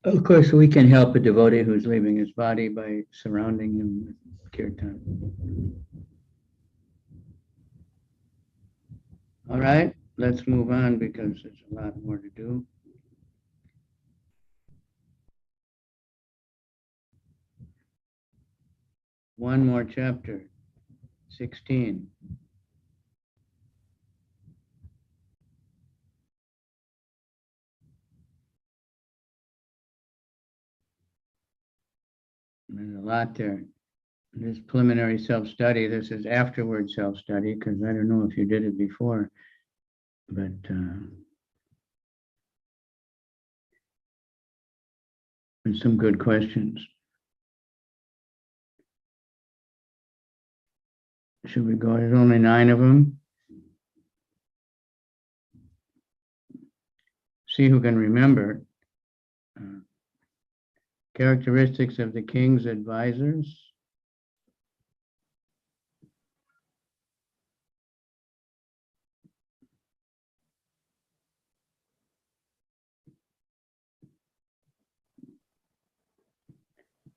Of course, we can help a devotee who's leaving his body by surrounding him with kirtan. All right, let's move on because there's a lot more to do. One more chapter, 16. There's a lot there. This preliminary self-study, this is afterward self-study, because I don't know if you did it before, but there's some good questions. Should we go? There's only 9 of them. See who can remember. Characteristics of the king's advisors.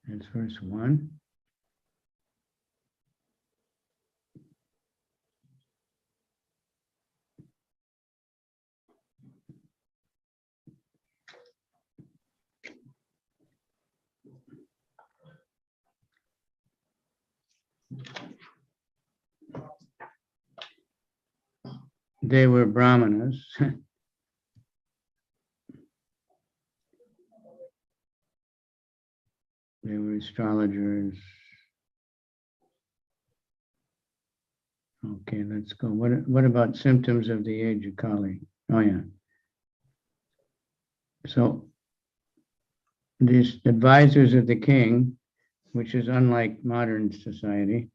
That's verse 1. They were brahmanas. They were astrologers. Okay, let's go. What about symptoms of the age of Kali? Oh, yeah. So these advisors of the king, which is unlike modern society,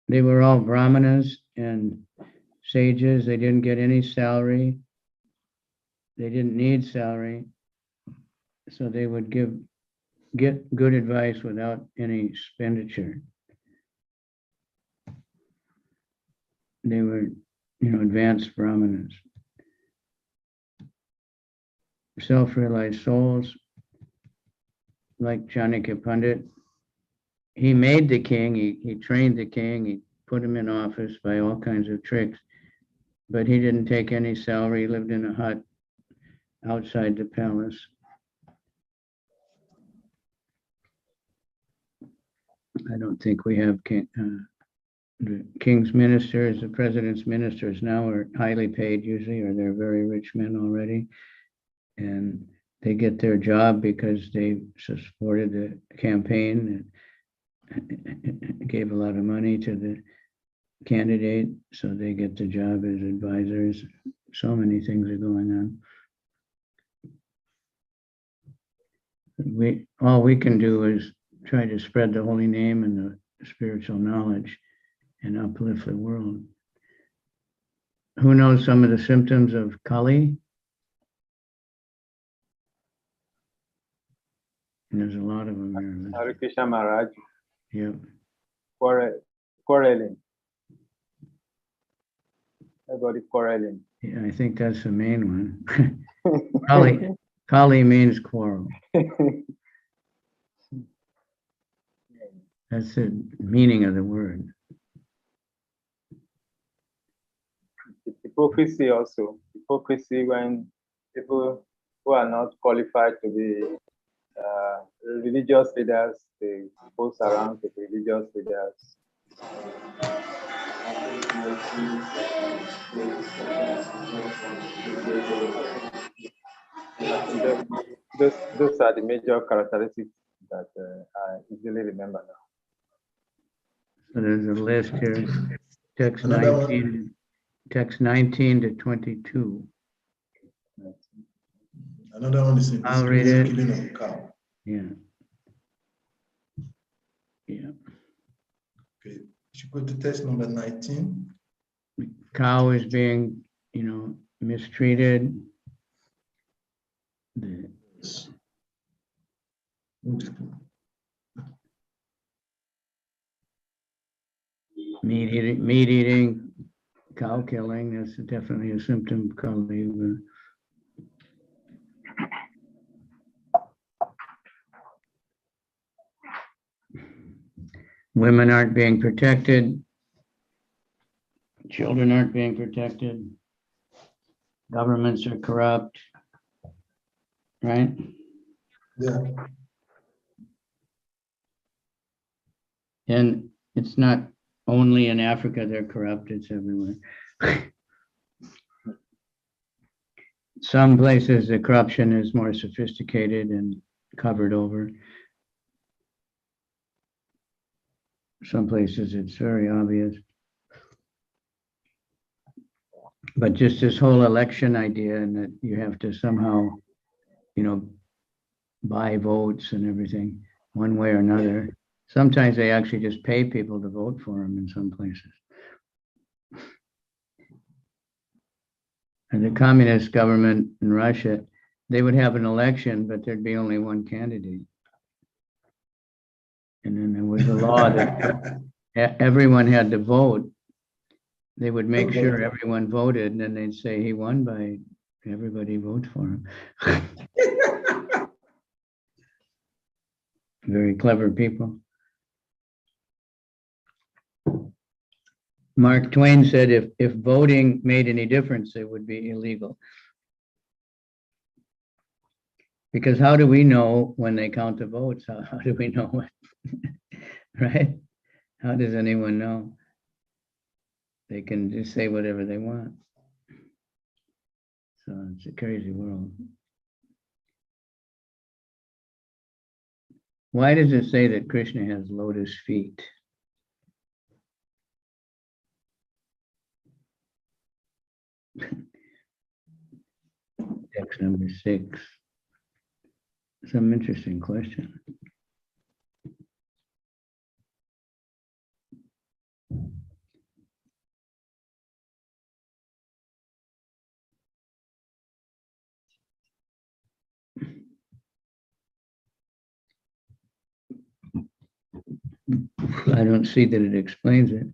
they were all brahmanas and sages. They didn't get any salary. They didn't need salary. So they would get good advice without any expenditure. They were, advanced brahmanas. Self-realized souls, like Chanakya Pandit. He made the king, he trained the king, he put him in office by all kinds of tricks, but he didn't take any salary. He lived in a hut outside the palace. I don't think we have the king's ministers, the president's ministers now are highly paid usually, or they're very rich men already. And they get their job because they supported the campaign and gave a lot of money to the candidate. So they get the job as advisors. So many things are going on. All we can do is try to spread the holy name and the spiritual knowledge and uplift the world. Who knows some of the symptoms of Kali? And there's a lot of them here. Hare Krishna Maharaj. Yep. Quarreling. Everybody quarreling. Yeah, I think that's the main one. Kali means quarrel. That's the meaning of the word. Hypocrisy also. Hypocrisy when people who are not qualified to be religious leaders, they post around the religious leaders. Those are the major characteristics that I easily remember now. So there's a list here. Text Another 19, text 19 to 22. Another one is in I'll read the it. killing of a cow. Yeah. Yeah. Okay. You should go to text number 19. The cow is being, mistreated. Meat eating, cow killing, that's definitely a symptom of Kali Yuga. Women aren't being protected. Children aren't being protected. Governments are corrupt. Right? Yeah. And it's not only in Africa they're corrupt, it's everywhere. Some places the corruption is more sophisticated and covered over. Some places it's very obvious. But just this whole election idea, and that you have to somehow, buy votes and everything one way or another. Sometimes they actually just pay people to vote for them in some places. And the communist government in Russia, they would have an election, but there'd be only one candidate. And then there was a law that everyone had to vote. They would make sure everyone voted, and then they'd say he won by everybody vote for him. Very clever people. Mark Twain said if voting made any difference, it would be illegal. Because how do we know when they count the votes? How do we know what? Right? How does anyone know? They can just say whatever they want. So it's a crazy world. Why does it say that Krishna has lotus feet? Text number 6. Some interesting question. I don't see that it explains it.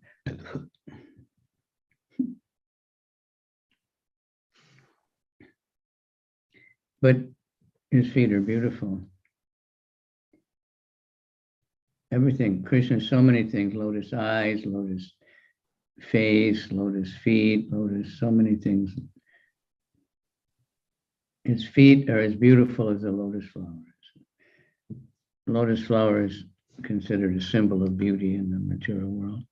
But his feet are beautiful. Everything, Krishna, so many things, lotus eyes, lotus face, lotus feet, lotus, so many things. His feet are as beautiful as the lotus flowers. Lotus flower is considered a symbol of beauty in the material world.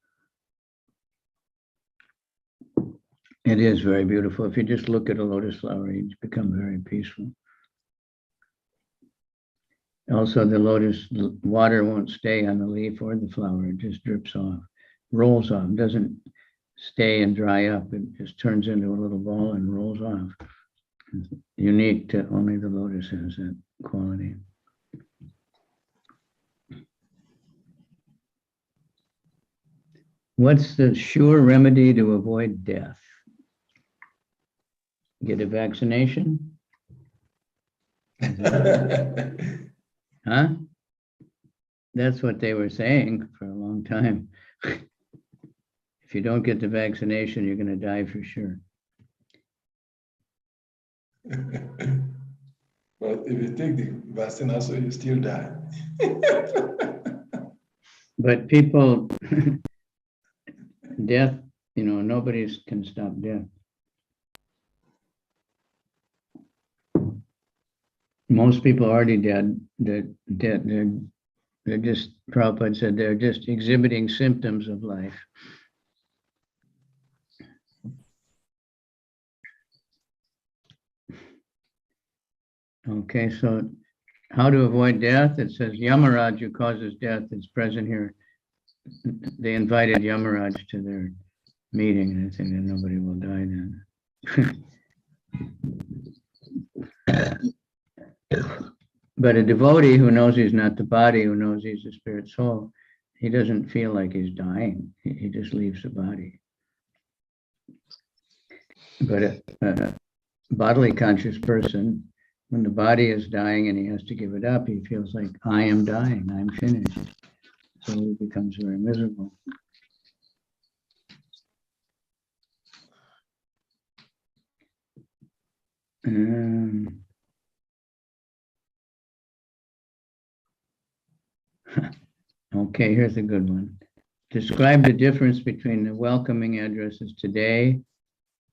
It is very beautiful. If you just look at a lotus flower, you become very peaceful. Also, the lotus water won't stay on the leaf or the flower. It just drips off, rolls off, doesn't stay and dry up. It just turns into a little ball and rolls off. It's unique to only the lotus has that quality. What's the sure remedy to avoid death? Get a vaccination? Huh? That's what they were saying for a long time. If you don't get the vaccination, you're going to die for sure. But if you take the vaccine also, you still die. But people, death, nobody can stop death. Most people are already dead. They're just, Prabhupada said, they're just exhibiting symptoms of life. Okay, so how to avoid death? It says Yamaraj, who causes death, is present here. They invited Yamaraj to their meeting, and I think that nobody will die then. But a devotee who knows he's not the body, who knows he's the spirit soul, he doesn't feel like he's dying. He just leaves the body. But a bodily conscious person, when the body is dying and he has to give it up, he feels like, I am dying, I'm finished. So he becomes very miserable. Okay, here's a good one. Describe the difference between the welcoming addresses today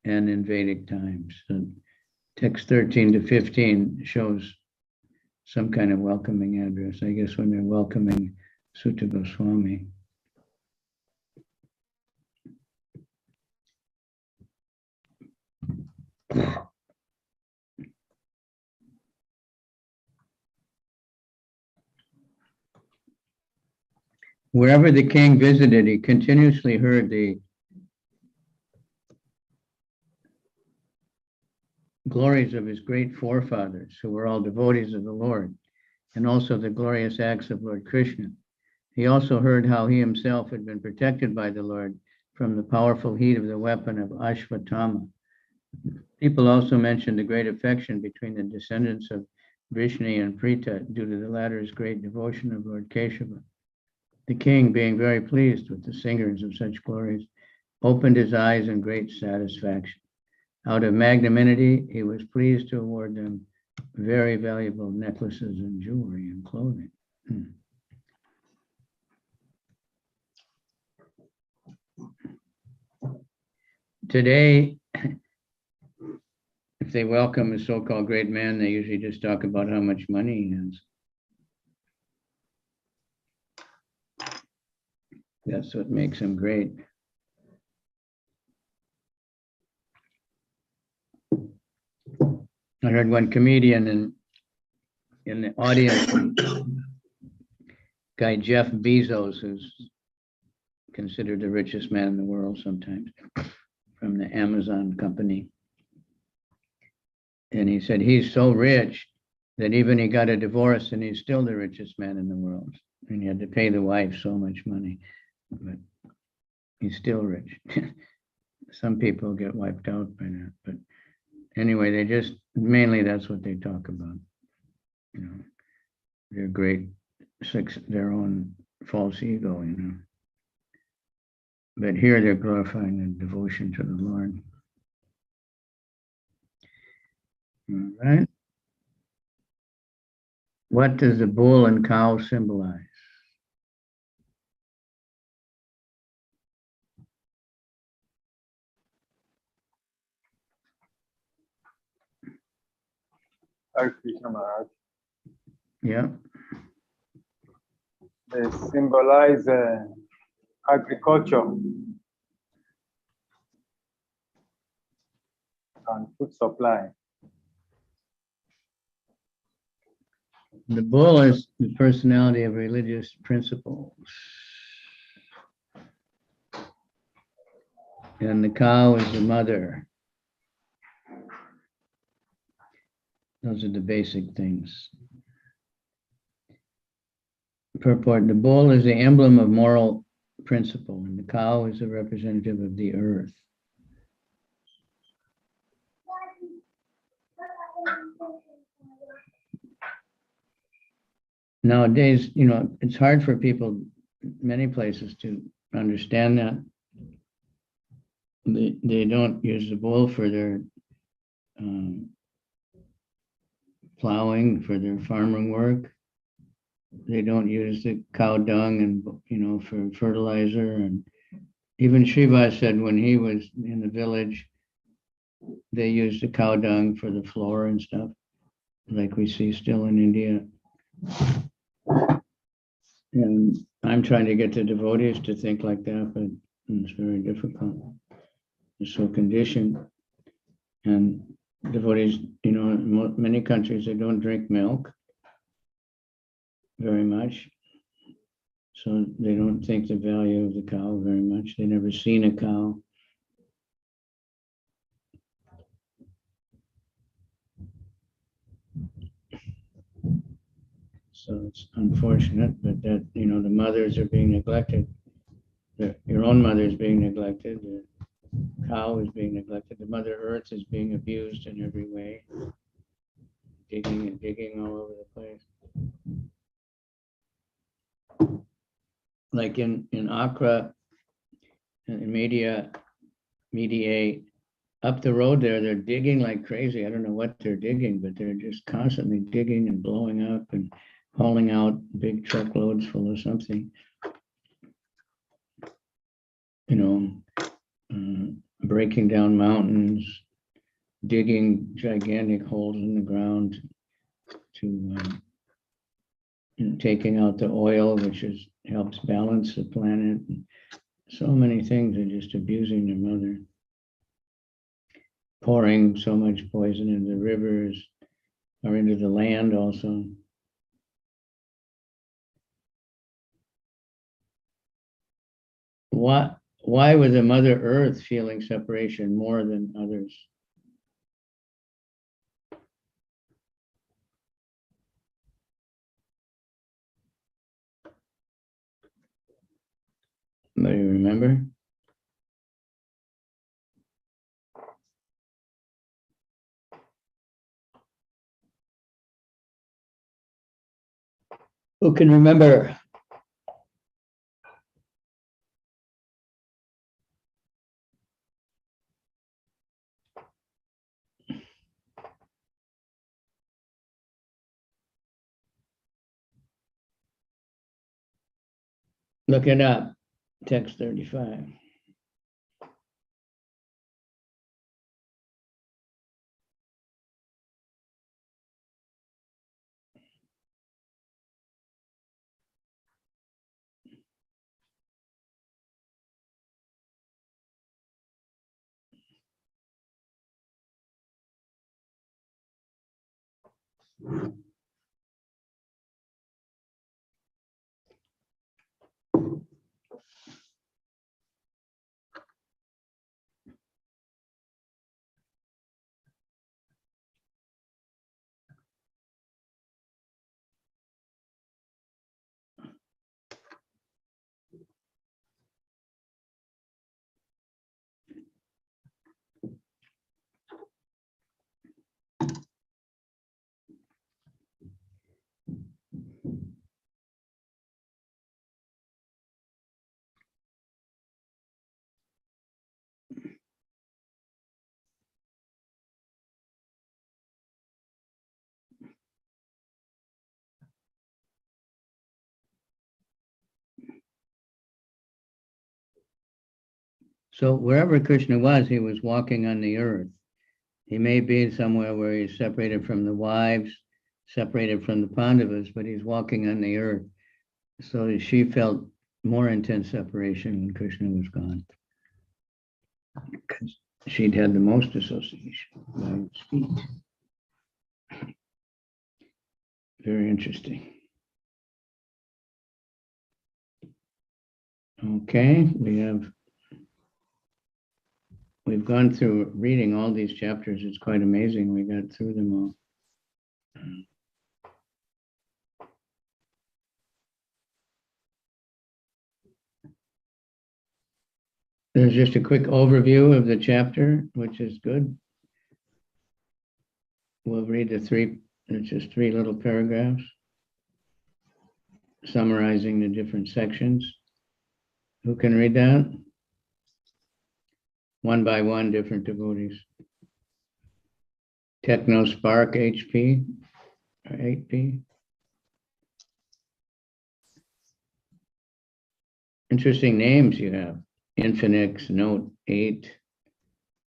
and in Vedic times. So text 13 to 15 shows some kind of welcoming address, I guess, when they're welcoming Sutta Goswami. Wherever the king visited, he continuously heard the glories of his great forefathers, who were all devotees of the Lord, and also the glorious acts of Lord Krishna. He also heard how he himself had been protected by the Lord from the powerful heat of the weapon of Ashvatthama. People also mentioned the great affection between the descendants of Vrishni and Prita due to the latter's great devotion of Lord Keshava. The king, being very pleased with the singers of such glories, opened his eyes in great satisfaction. Out of magnanimity, he was pleased to award them very valuable necklaces and jewelry and clothing. Today, if they welcome a so-called great man, they usually just talk about how much money he has. That's what makes him great. I heard one comedian in the audience, guy Jeff Bezos, who's considered the richest man in the world sometimes, from the Amazon company. And he said he's so rich that even he got a divorce and he's still the richest man in the world. And he had to pay the wife so much money, but he's still rich. Some people get wiped out by that, but anyway, they just, mainly that's what they talk about. You know, their great, their own false ego, you know. But here they're glorifying the devotion to the Lord. All right. What does the bull and cow symbolize? Hare Krishna Maharaj. Yeah. They symbolize agriculture and food supply. The bull is the personality of religious principles. And the cow is the mother. Those are the basic things. Purport: the bull is the emblem of moral principle, and the cow is a representative of the earth. Nowadays, you know, it's hard for people, many places, to understand that. They don't use the bull for their plowing, for their farming work. They don't use the cow dung and, you know, for fertilizer. And even Shiva said when he was in the village, they used the cow dung for the floor and stuff, like we see still in India. And I'm trying to get the devotees to think like that, but it's very difficult. They're so conditioned. And devotees, you know, in many countries, they don't drink milk very much. So they don't think the value of the cow very much. They've never seen a cow. So it's unfortunate, but that, you know, the mothers are being neglected. Your own mother is being neglected. The cow is being neglected. The Mother Earth is being abused in every way. Digging and digging all over the place. Like in Accra, in Media, up the road there, they're digging like crazy. I don't know what they're digging, but they're just constantly digging and blowing up and hauling out big truckloads full of something. Breaking down mountains, digging gigantic holes in the ground to taking out the oil, which helps balance the planet. So many things are just abusing their mother. Pouring so much poison into the rivers or into the land also. Why was the Mother Earth feeling separation more than others? Do you remember? Who can remember? Look it up, text 35. So wherever Krishna was, he was walking on the earth. He may be somewhere where he's separated from the wives, separated from the Pandavas, but he's walking on the earth. So she felt more intense separation when Krishna was gone, because she'd had the most association by his feet. Very interesting. Okay, we've gone through reading all these chapters. It's quite amazing. We got through them all. There's just a quick overview of the chapter, which is good. We'll read it's just 3 little paragraphs summarizing the different sections. Who can read that? One by one, different devotees. Techno Spark HP or 8P. Interesting names you have. Infinix Note 8,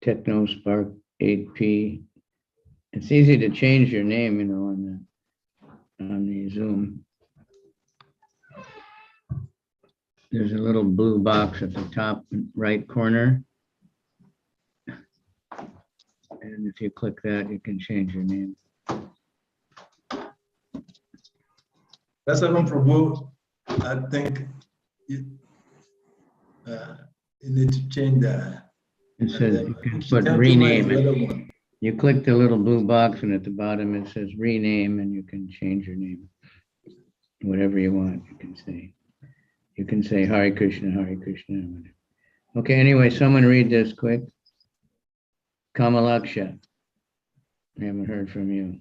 Techno Spark 8P. It's easy to change your name, on the Zoom. There's a little blue box at the top right corner. And if you click that, you can change your name. That's even Prabhu. I think you need to change that. It says you can put rename it. You click the little blue box and at the bottom it says rename and you can change your name. Whatever you want, you can say. You can say Hare Krishna, Hare Krishna. Whatever. Okay, anyway, someone read this quick. Kamalaksha. I haven't heard from you.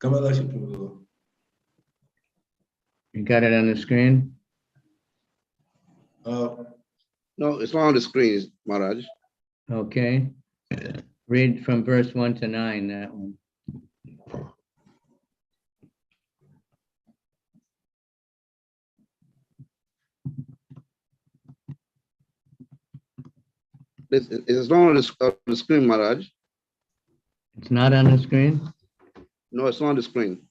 Kamalaksha Prabhu. You got it on the screen? Uh, No, it's not on the screen, Maharaj. Okay. Read from verse 1 to 9, that one. It's not on the screen, Maharaj. It's not on the screen? No, it's not on the screen.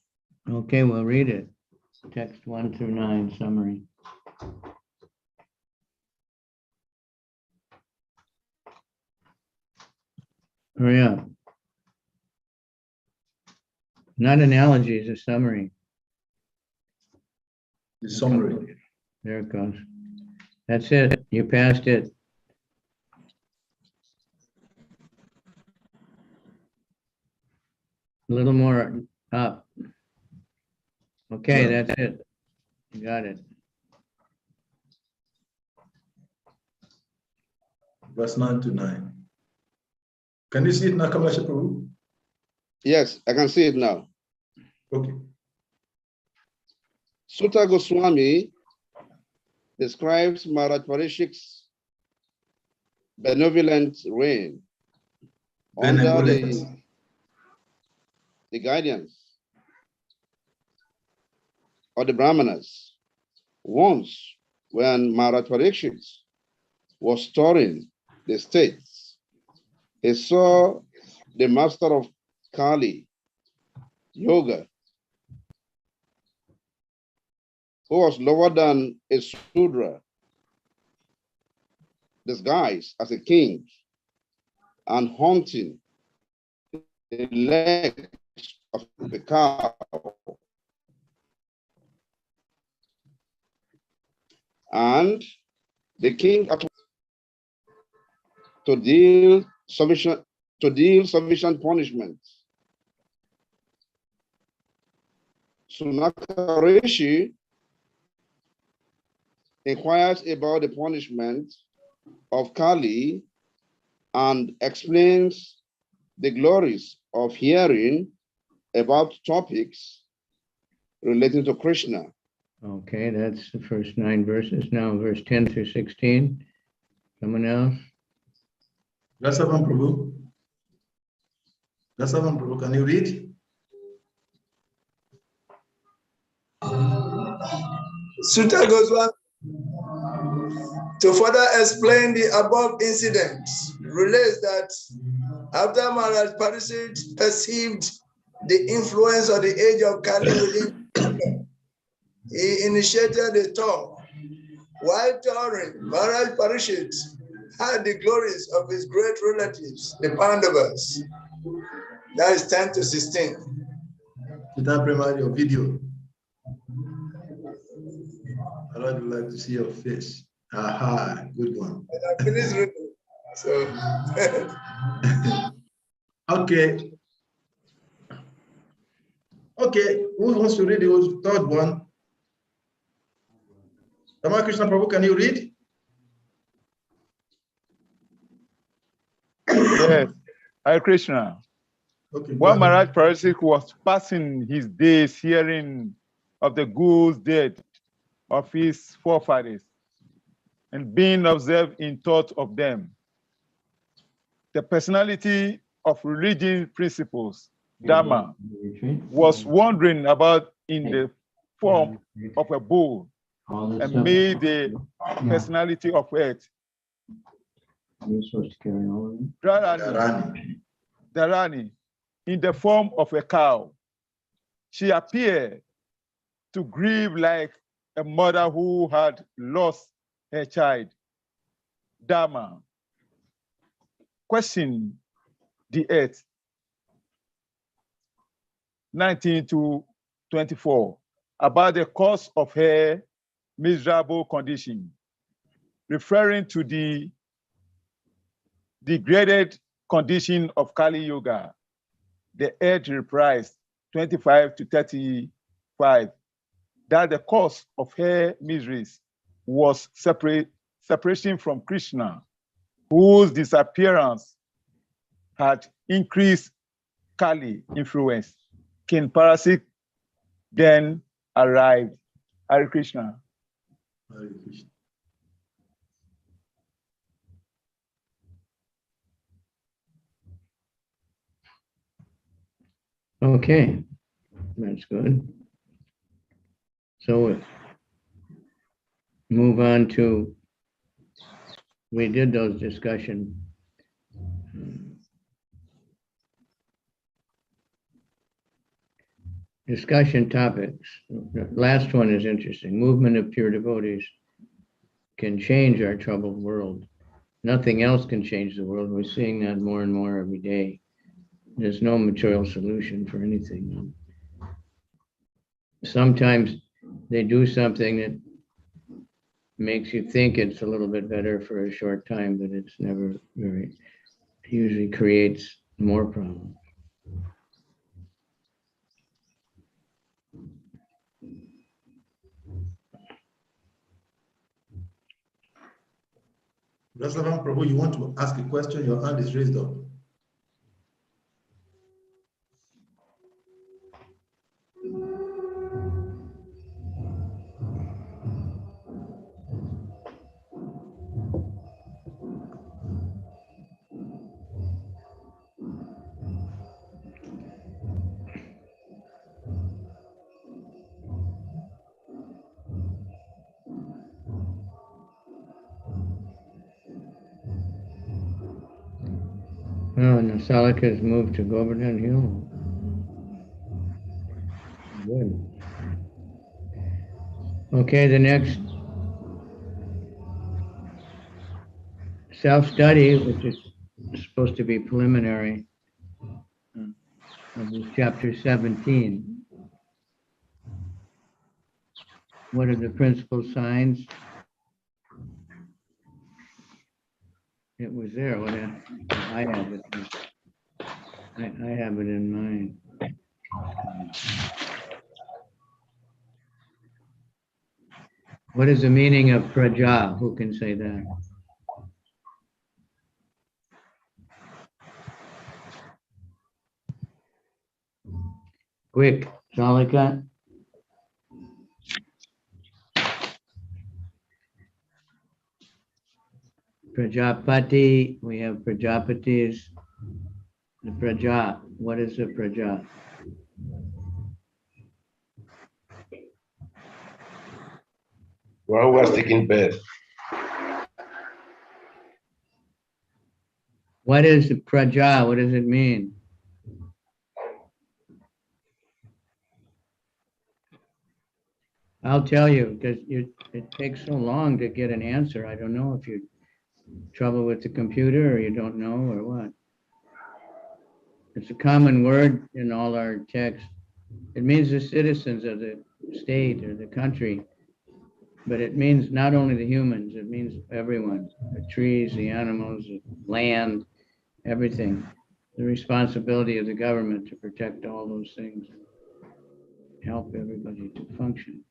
Okay, well, read it. Text 1 through 9 summary. Hurry up. Not analogy, it's a summary. The summary. There it goes. That's it. You passed it. A little more up. Okay, that's it. You got it. Verse 9 to 9. Can you see it now, Kavasha Prabhu? Yes, I can see it now. Okay. Sutta Goswami describes Maharaj Parikshit's benevolent reign under the guidance of the Brahmanas. Once, when Maharaj Parikshit was touring the states, he saw the master of Kali Yoga, who was lower than a Sudra, disguised as a king and hunting the legs of the cow. And the king to deal sufficient punishment. Sunaka Rishi inquires about the punishment of Kali and explains the glories of hearing about topics relating to Krishna. Okay, that's the first 9 verses. Now verse 10 through 16. Someone else? Rasavan Prabhu. Rasavan Prabhu, can you read? Sutta Goswami, to further explain the above incident, relates that after Maharaj Parikshit perceived the influence of the age of Kali within him, he initiated a tour. While touring, Maharaj Parikshit had the glories of his great relatives, the Pandavas. That is 10 to 16. Sutta Prema, your video. I would like to see your face. Aha, good one. And I finished reading. So Okay. Okay, who wants to read the third one? Ramakrishna Prabhu, can you read? Yes, Hare Krishna. Okay. While Maharaj Parikshit was passing his days hearing of the good deed of his forefathers and being observed in thought of them, the personality of religion principles, Dharma, was wandering about in the form of a bull and made the personality of earth. Dharani, in the form of a cow. She appeared to grieve like a mother who had lost her child. Dharma questioned the earth. 19 to 24, about the cause of her miserable condition, referring to the degraded condition of Kali Yoga. The earth reprised 25 to 35, that the cause of her miseries was separation from Krishna, whose disappearance had increased Kali influence. King Parikshit then arrived. Hare Krishna. Hare Krishna. Okay, that's good. So move on to, we did those discussion. Discussion topics. The last one is interesting. Movement of pure devotees can change our troubled world. Nothing else can change the world. We're seeing that more and more every day. There's no material solution for anything. Sometimes they do something that makes you think it's a little bit better for a short time, but it's never very, usually creates more problems. Rasavan Prabhu, you want to ask a question? Your hand is raised up. Oh, Nasalika has moved to Govardhan Hill. Good. Okay, the next self-study, which is supposed to be preliminary, of this chapter 17. What are the principal signs? It was there. What I have it. I have it in mind. What is the meaning of praja? Who can say that? Quick, Salika. Prajapati, we have Prajapatis. The praja, what is the praja? One who was taking birth. What is the praja? What does it mean? I'll tell you, because it takes so long to get an answer. I don't know if you're trouble with the computer or you don't know or what. It's a common word in all our texts. It means the citizens of the state or the country, but it means not only the humans, it means everyone, the trees, the animals, the land, everything. The responsibility of the government to protect all those things, help everybody to function.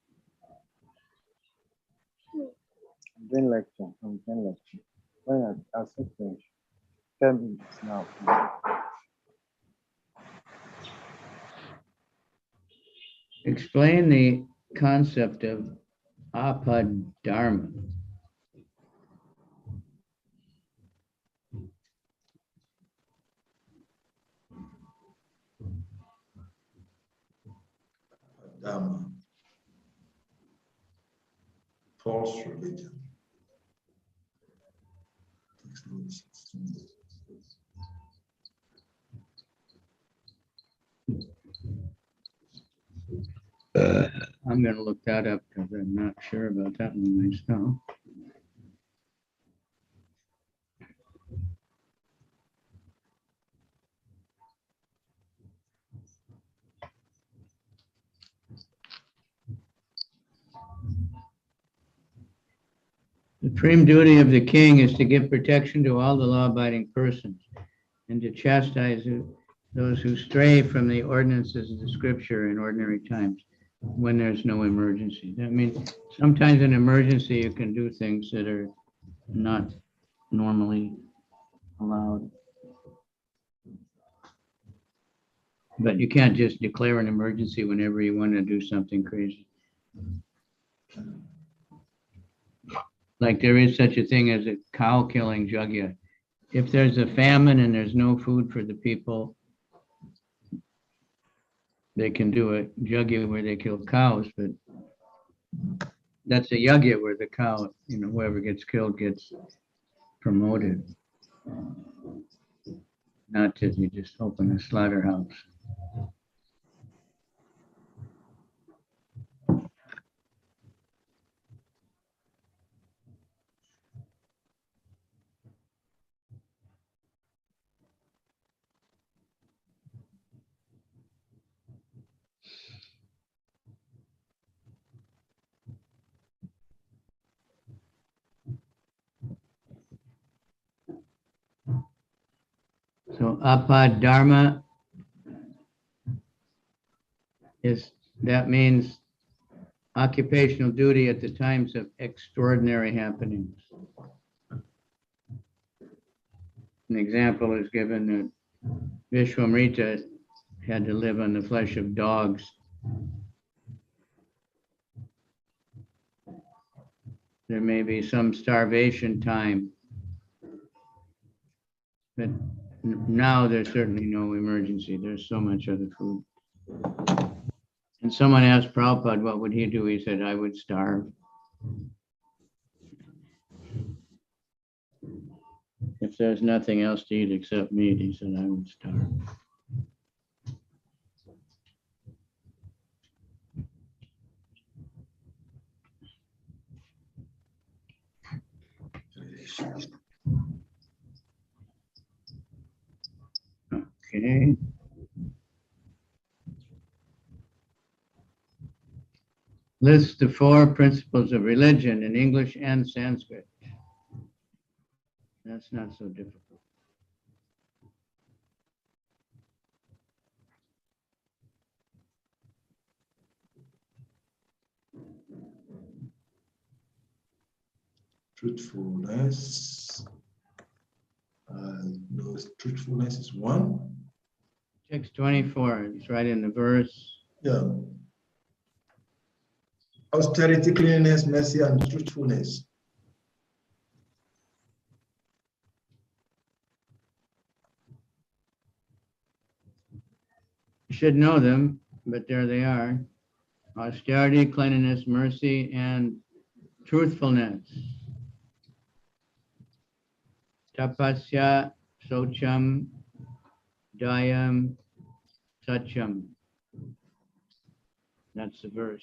I'm doing lecture. When I finish, 10 minutes now. Explain the concept of apadharma. Dharma. False religion. I'm going to look that up because I'm not sure about that one myself. The supreme duty of the king is to give protection to all the law-abiding persons and to chastise those who stray from the ordinances of the scripture in ordinary times when there's no emergency. That means sometimes in emergency you can do things that are not normally allowed. But you can't just declare an emergency whenever you want to do something crazy. Like there is such a thing as a cow killing yajna. If there's a famine and there's no food for the people, they can do a yajna where they kill cows, but that's a yajna where the cow, whoever gets killed gets promoted. Not that you just open a slaughterhouse. So apadharma that means occupational duty at the times of extraordinary happenings. An example is given that Vishwamrita had to live on the flesh of dogs. There may be some starvation time, but now there's certainly no emergency. There's so much other food. And someone asked Prabhupada, what would he do? He said, I would starve. If there's nothing else to eat except meat, he said, I would starve. Okay. List the 4 principles of religion in English and Sanskrit. That's not so difficult. Truthfulness. No, truthfulness is 1. 624, it's right in the verse. Yeah. Austerity, cleanliness, mercy, and truthfulness. You should know them, but there they are. Austerity, cleanliness, mercy, and truthfulness. Tapasya, socham, dayam, sacham. That's the verse.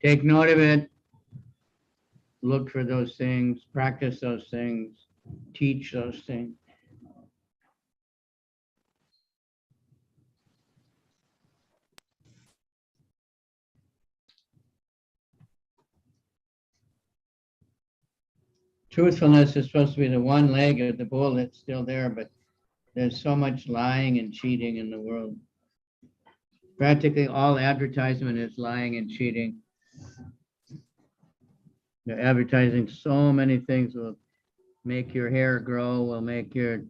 Take note of it. Look for those things, practice those things, teach those things. Truthfulness is supposed to be the one leg of the bull that's still there, but there's so much lying and cheating in the world. Practically all advertisement is lying and cheating. They're advertising so many things will make your hair grow, will make your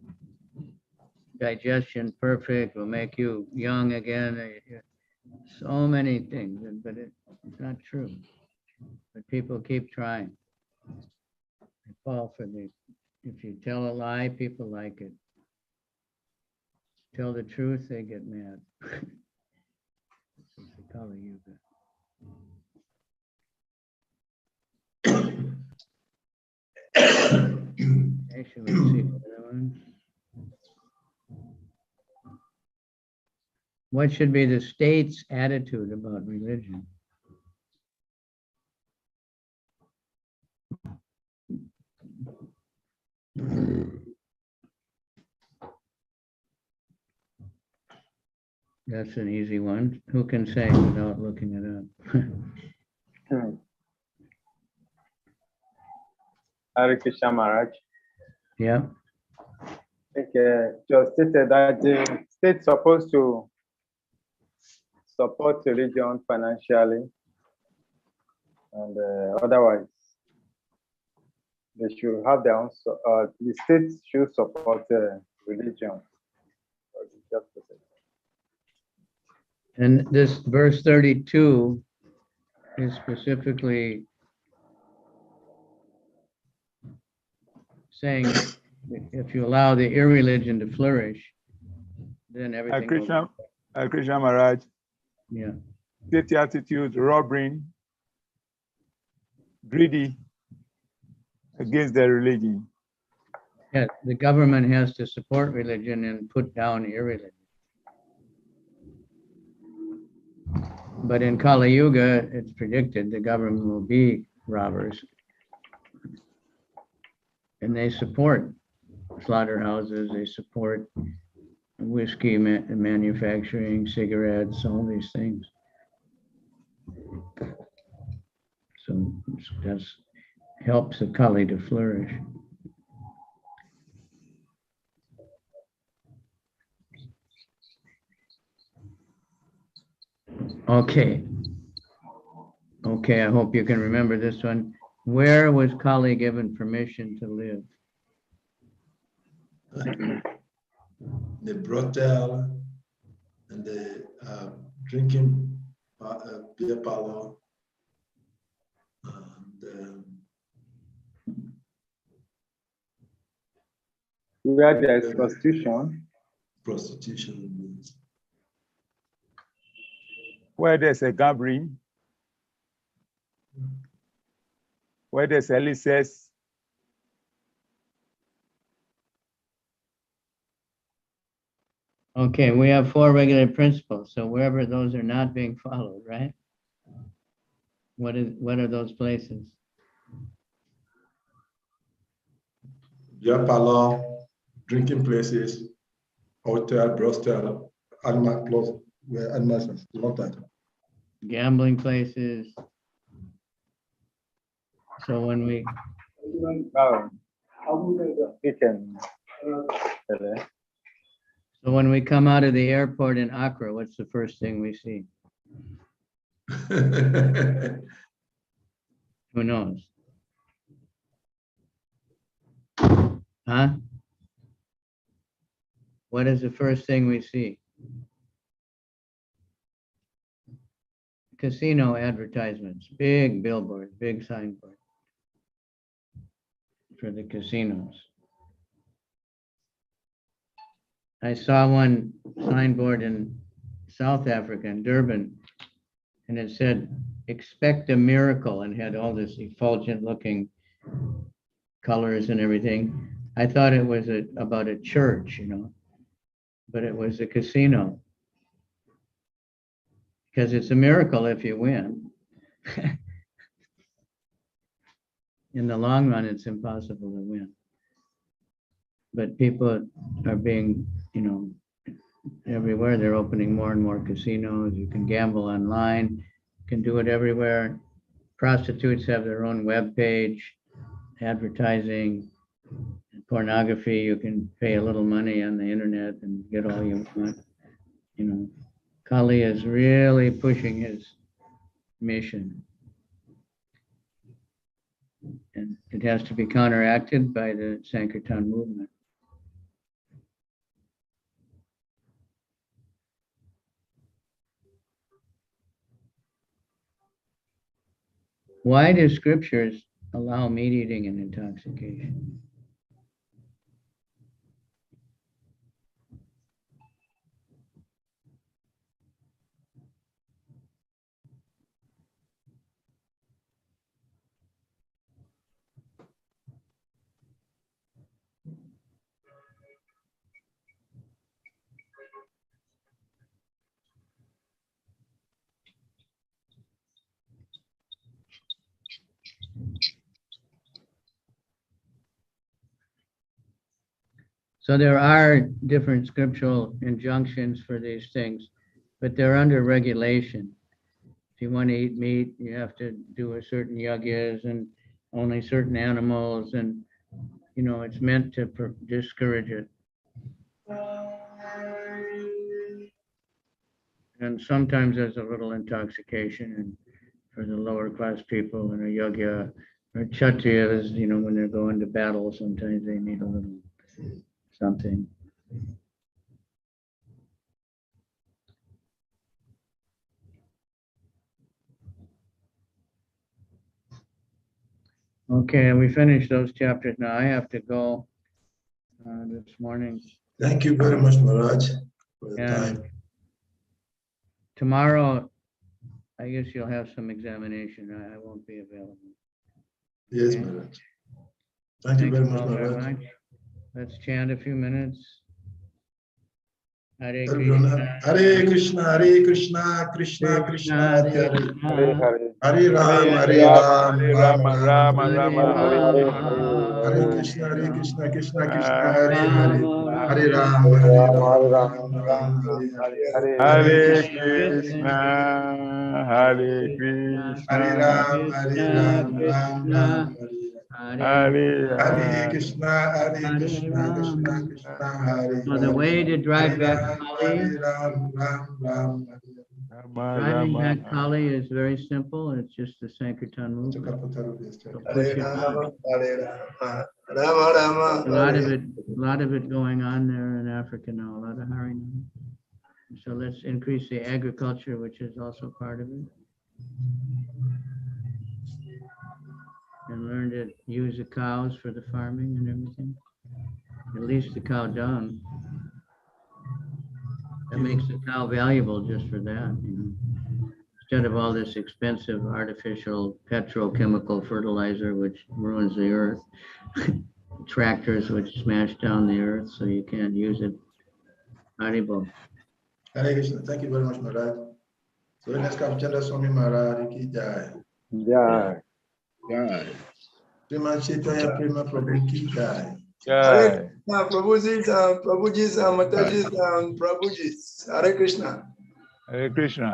digestion perfect, will make you young again. So many things, but it's not true. But people keep trying. They fall for if you tell a lie, people like it. Tell the truth, they get mad. It's the Kali Yuga. Actually, let's see the other ones. What should be the state's attitude about religion? That's an easy one. Who can say without looking it up? Hare Krishna Maharaj. Yeah. Okay, just stated that the state supposed to support religion financially, and otherwise they should have their own. The state should support religion. And this verse 32 is specifically saying if you allow the irreligion to flourish, then everything will, Krishna Maharaj, yeah. state attitude, robbing, greedy against their religion. Yeah, the government has to support religion and put down irreligion. But in Kali Yuga, it's predicted the government will be robbers. And they support slaughterhouses, they support whiskey manufacturing, cigarettes, all these things. So that helps the Kali to flourish. Okay. Okay, I hope you can remember this one. Where was Kali given permission to live? The brothel and the drinking beer parlor. And, where there's prostitution. Prostitution. Where there's a gambling, where there's illicit, Okay, we have 4 regular principles. So wherever those are not being followed, right? What are those places? Beer parlor, drinking places, hotel, brothel, animal plus where animals are slaughtered. Gambling places. So when we So when we come out of the airport in Accra, what's the first thing we see? Who knows? Huh? What is the first thing we see? Casino advertisements, big billboard, big signboard for the casinos. I saw one signboard in South Africa, in Durban, and it said, "Expect a miracle," and had all this effulgent looking colors and everything. I thought it was about a church, but it was a casino. Because it's a miracle if you win. In the long run, it's impossible to win. But people are being, everywhere. They're opening more and more casinos. You can gamble online. You can do it everywhere. Prostitutes have their own web page, advertising, pornography. You can pay a little money on the internet and get all you want. Kali is really pushing his mission. And it has to be counteracted by the Sankirtan movement. Why do scriptures allow meat eating and intoxication? So there are different scriptural injunctions for these things, but they're under regulation. If you want to eat meat, you have to do a certain yagyas and only certain animals, and it's meant to discourage it. And sometimes there's a little intoxication, and for the lower class people in a yagya or kshatriyas, when they're going to battle, sometimes they need a little something. Okay, we finished those chapters. Now I have to go this morning. Thank you very much, Maharaj, for the And time. tomorrow, I guess you'll have some examination. I won't be available. Yes, Okay. Maharaj. Thank you Thank very you much, all very Maharaj. much. Let's chant a few minutes. Hare Everyone, Krishna, Hare Krishna, Hare Krishna, Krishna Krishna, Hare Hare. Hare Hare. Hare Ram, Hare Hare Ram, Ram, Hare Ram Rama, Ram, Rama Hare Rama, Hare. Hare Hare Hare. Krishna, Hare Krishna, Krishna Krishna, Hare Hare Hare. Krishna, Hare Ram, Hare Hare Ram, Ram, Hare Ram, Ram Ram Ram, Ram, Hare Hare. Hare Hare Hare Krishna, Krishna, Hare Hare Krishna, Ram, Hare Ram, Ram Ram, Hare Hare. Hare Hare Hare. Krishna, Hare Krishna, Krishna Krishna, Hare So the Hare. way to Hare drive back Ram, Kali, Hare Ram, Ram Ram, Hare Hare. Rama, driving Rama, back Kali is very simple. It's just the Sankirtan movement. So push Hare it on. Rama, Hare Rama, Rama Rama, A lot of Hare. it going on there in Africa now, a lot of Harinam. So let's increase the agriculture, which is also part of it. And learn to use the cows for the farming and everything. At least the cow dung. That makes the cow valuable just for that, you know. Instead of all this expensive artificial petrochemical fertilizer, which ruins the earth. Tractors which smash down the earth, so you can't use it. Haribol. Hare Krishna. Thank you very much, Maharaj. So next Kavicandra Swami Maharaj ki jai. Jai. Yeah. Prema Chaitanya Prema Prabhu ki jai. Hare Jai. Krishna, Prabhuji, Mataji, Prabhuji. Hare Krishna. Hare Krishna.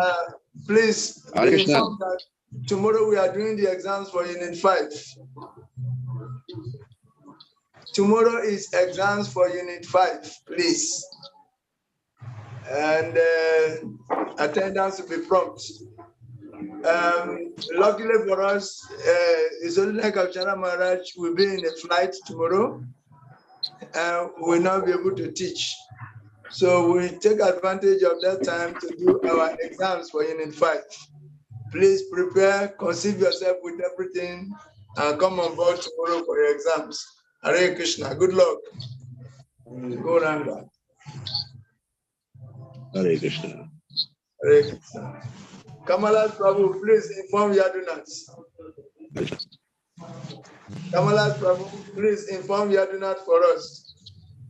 Please Hare be Krishna. informed that tomorrow we are doing the exams for Unit 5. Tomorrow is exams for Unit 5, please. And attendance will be prompt. Luckily for us, it's only like Kavicandra Maharaj will be in a flight tomorrow and will not be able to teach. So we take advantage of that time to do our exams for Unit 5. Please prepare, conceive yourself with everything, and come on board tomorrow for your exams. Hare Krishna, good luck. Go Ranga. Hare Krishna. Hare Krishna. Kamalas Prabhu, please inform Yadunats. Kamalas Prabhu, please inform Yadunat for us.